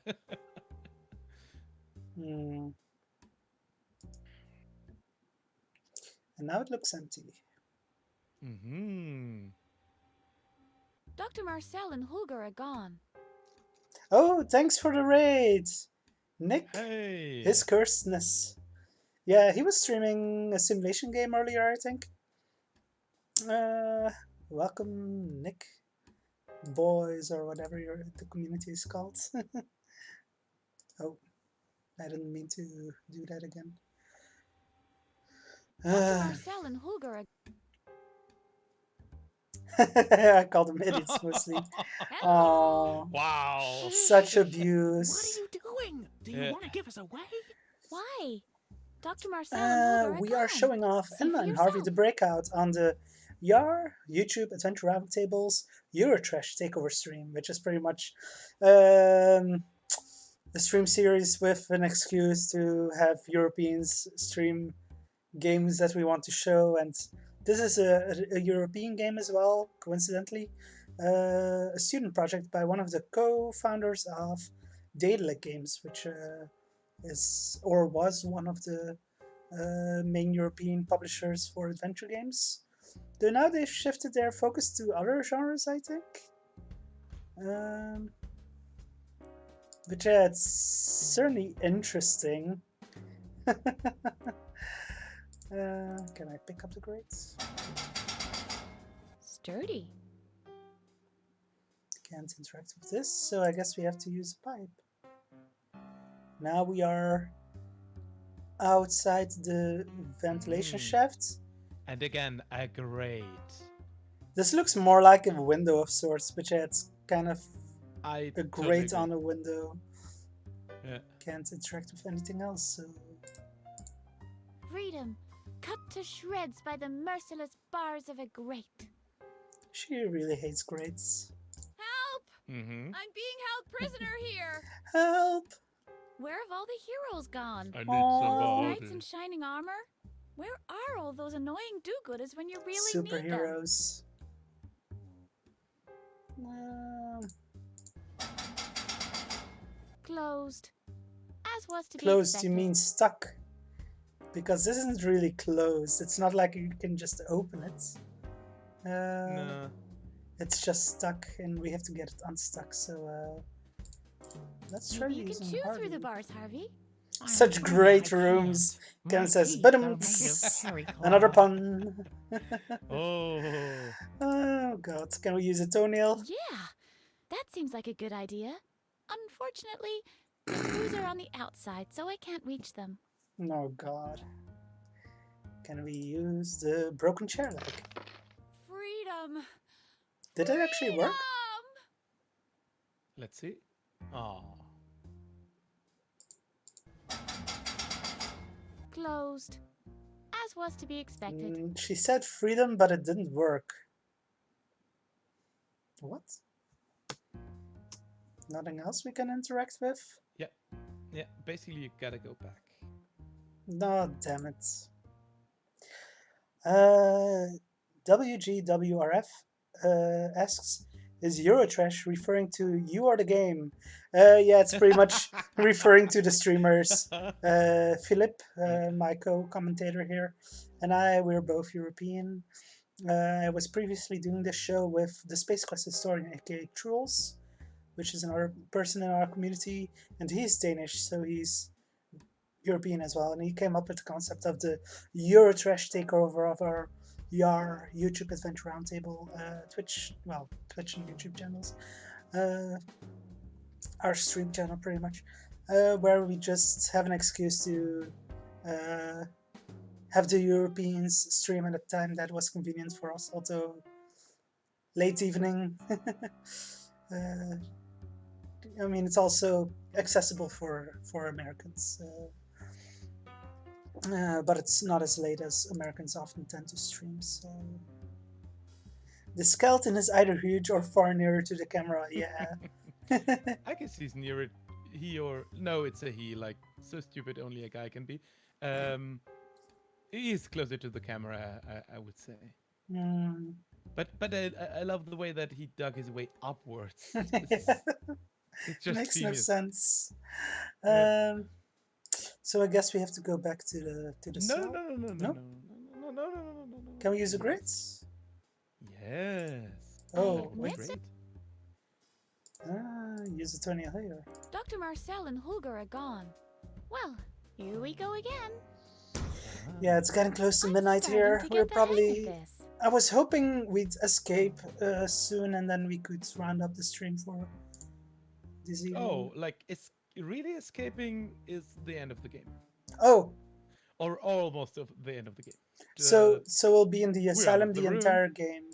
And now it looks empty. Dr. Marcel and Holger are gone. Oh, thanks for the raid, Nick. Hey. His cursedness. Yeah, he was streaming a simulation game earlier, I think. Welcome, Nick. Boys, or whatever the community is called. Oh, I didn't mean to do that again. Dr. Marcel and Holger are... I called them idiots mostly. Hello. Oh, Wow. such What are abuse. you doing? Do you Yeah. want to give us away? Why? Dr. Marcel and Holger are We gone. are showing off See Edna for and Harvey yourself. the Breakout on the YouTube Adventure Roundtable's Eurotrash Takeover stream, which is pretty much a stream series with an excuse to have Europeans stream games that we want to show. And this is a European game as well, coincidentally. A student project by one of the co-founders of Daedalic Games, which is or was one of the main European publishers for adventure games. Though now they've shifted their focus to other genres, I think. But yeah, it's certainly interesting. Can I pick up the grades? Sturdy. Can't interact with this, so I guess we have to use a pipe. Now we are outside the ventilation shaft. And again, a grate. This looks more like a window of sorts, but yeah, it's kind of I a totally grate agree. on a window. Yeah. Can't interact with anything else, so... Freedom, cut to shreds by the merciless bars of a grate. She really hates grates. Help! Mm-hmm. I'm being held prisoner here. Help! Where have all the heroes gone? I need Aw. Knights in shining armor? Where are all those annoying do-gooders when you really need them? Superheroes. Closed. As was to be Closed, you expected. mean stuck. Because this isn't really closed. It's not like you can just open it. No. It's just stuck and we have to get it unstuck, so let's try Maybe you can using chew Harvey. through the bars, Harvey. I'm Such afraid great I rooms. can't. Ken My says, teeth "But are made of hairy another claws." pun. Oh. Oh god, can we use a toenail? Yeah, that seems like a good idea. Unfortunately, the screws are on the outside, so I can't reach them. Oh god. Can we use the broken chair leg? Freedom! Did it actually work? Let's see. Oh. Closed. As was to be expected. She said freedom, but it didn't work. What? Nothing else we can interact with? Yeah, basically you gotta go back. No, damn it. WGWRF asks, is Eurotrash referring to You Are the Game? Yeah, it's pretty much referring to the streamers. Philipp, my co-commentator here, and we're both European. I was previously doing this show with the Space Quest historian, aka Troels, which is another person in our community, and he's Danish, so he's European as well. And he came up with the concept of the Eurotrash Takeover of our YouTube Adventure Roundtable, Twitch and YouTube channels, our stream channel pretty much, where we just have an excuse to have the Europeans stream at a time that was convenient for us, although late evening. I mean, it's also accessible for Americans, but it's not as late as Americans often tend to stream. So the skeleton is either huge or far nearer to the camera. Yeah. I guess he's near it. He or no, it's a he. Like so stupid only a guy can be. He is closer to the camera, I would say. Mm. But I love the way that he dug his way upwards. It just makes genius. no sense. Yeah. So I guess we have to go back to the cell. No. Can we use the grids? Yes. Oh, Wait, wait. Great. Use the turning here. Dr. Marcel and Holger are gone. Well, here we go again. Yeah, it's getting close to I'm midnight starting here. to We're get the hang of probably. this. I was hoping we'd escape soon, and then we could round up the stream for this evening. Oh, like it's really escaping is the end of the game, Oh, or almost of the end of the game. so we'll be in the out of asylum the the room. entire game,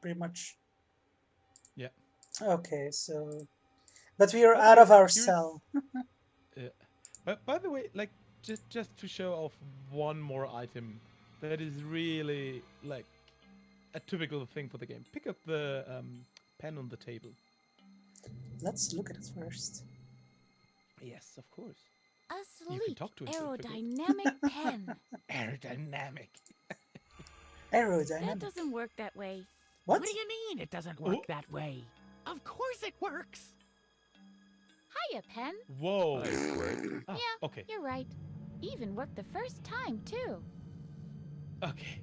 pretty much. Yeah. Okay, so, but we are By the out way, of our here's- cell. Yeah. But by the way, like just to show off one more item that is really like a typical thing for the game. Pick up the pen on the table. Let's look at it first. Yes, of course. A You can sleek, talk to it, so forget. aerodynamic pen. Aerodynamic. That Aerodynamic. doesn't work that way. What? What do you mean it doesn't work Oh. that way? Of course it works. Hiya, pen. Whoa. Ah, Yeah, okay. you're right. Even worked the first time, too. Okay.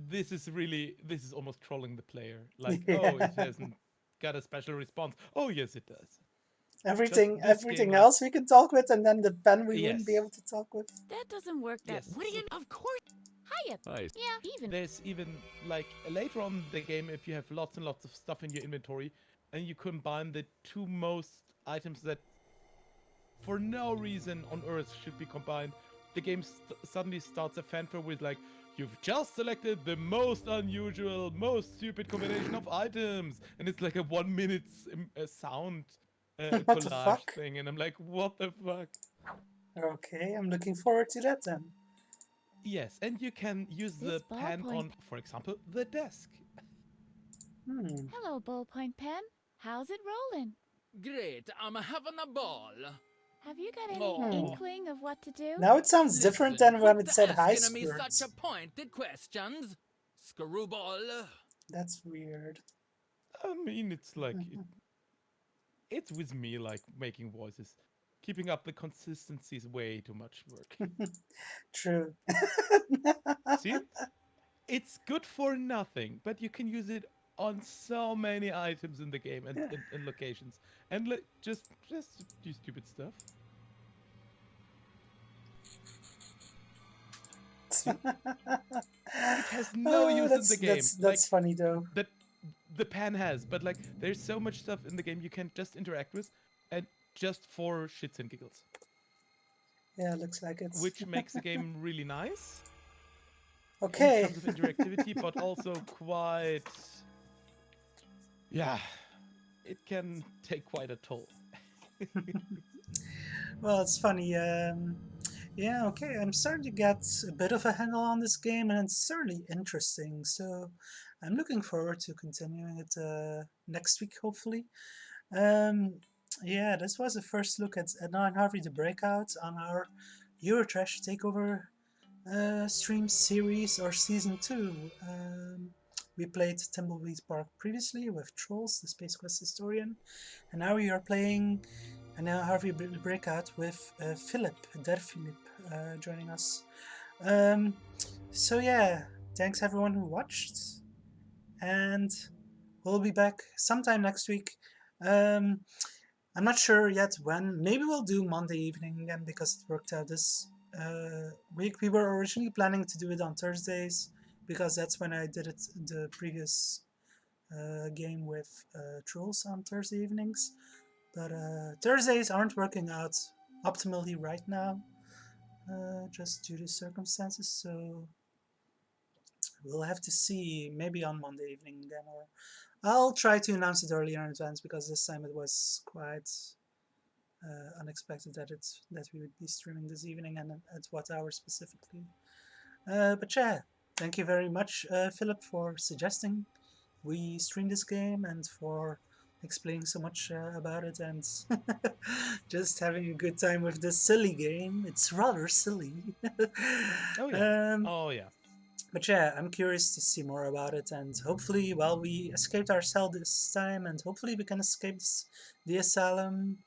This is almost trolling the player. Like, Yeah. oh, it hasn't got a special response. Oh, yes, it does. Everything this game, like- else we can talk with, and then the pen we wouldn't be Yes. able to talk with. That doesn't work that Yes. What do you? Of course. Hiya. Nice. Yeah, even. There's even like later on in the game, if you have lots and lots of stuff in your inventory, and you combine the two most items that, for no reason on Earth, should be combined, the game suddenly starts a fanfare with like, "You've just selected the most unusual, most stupid combination of items," and it's like a 1 minute sound What the collage fuck? thing, and I'm like, "What the fuck?" Okay, I'm looking forward to that then. Yes, and you can use the This pen ballpoint- on, for example, the desk. Hmm. Hello, ballpoint pen. How's it rolling? Great, I'm having a ball. Have you got any Oh. inkling of what to do? Now it sounds different than when it said high asking me skirts. such a pointed questions. Screwball. That's weird. I mean, it's like it's with me like making voices. Keeping up the consistency is way too much work. True. See, it's good for nothing, but you can use it on so many items in the game and locations, and just do stupid stuff. See? It has no use in the game. That's funny though. That the pen has, but like there's so much stuff in the game you can just interact with, and just for shits and giggles, Yeah, looks like it's which makes the game really nice okay. in terms of interactivity, but also quite, yeah, it can take quite a toll. Well, it's funny. Yeah, okay. I'm starting to get a bit of a handle on this game, and it's certainly interesting. So I'm looking forward to continuing it next week, hopefully. Yeah, this was the first look at Edna Harvey, the Breakout, on our Eurotrash Takeover stream series or season 2. We played Tumbleweed Park previously with Troels, the Space Quest historian, and now we are playing Edna Harvey Breakout with Philipp, Philipp, joining us. So yeah, thanks everyone who watched, and we'll be back sometime next week. I'm not sure yet when. Maybe we'll do Monday evening again because it worked out this week. We were originally planning to do it on Thursdays because that's when I did it the previous game with Troels on Thursday evenings. But Thursdays aren't working out optimally right now, just due to circumstances. So we'll have to see, maybe on Monday evening again, or I'll try to announce it earlier in advance because this time it was quite unexpected that we would be streaming this evening and at what hour specifically. But yeah, thank you very much, Philip, for suggesting we stream this game and for explaining so much about it and just having a good time with this silly game. It's rather silly. Oh yeah. Oh yeah. But yeah, I'm curious to see more about it, and hopefully, well, we escaped our cell this time, and hopefully we can escape the asylum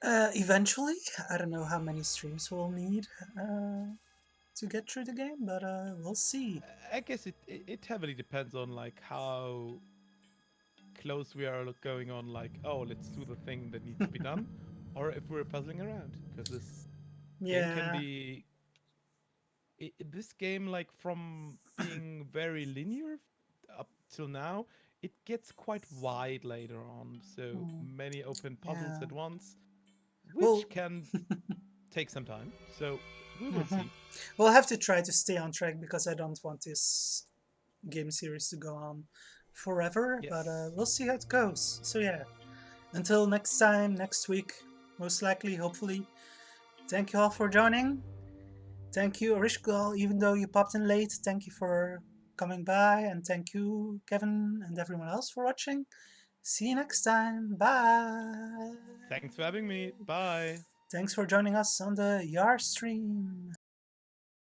eventually. I don't know how many streams we'll need to get through the game, but we'll see. I guess it heavily depends on like how close we are going on, like, oh, let's do the thing that needs to be done, or if we're puzzling around, because this game can be this game, like, from being very linear up till now, it gets quite wide later on, so many open puzzles at once, which can take some time, so we will see. We'll have to try to stay on track because I don't want this game series to go on forever, but we'll see how it goes. So yeah, until next time, next week, most likely, hopefully. Thank you all for joining. Thank you, Arishkal, even though you popped in late. Thank you for coming by, and thank you, Kevin, and everyone else for watching. See you next time. Bye. Thanks for having me. Bye. Thanks for joining us on the YAR stream.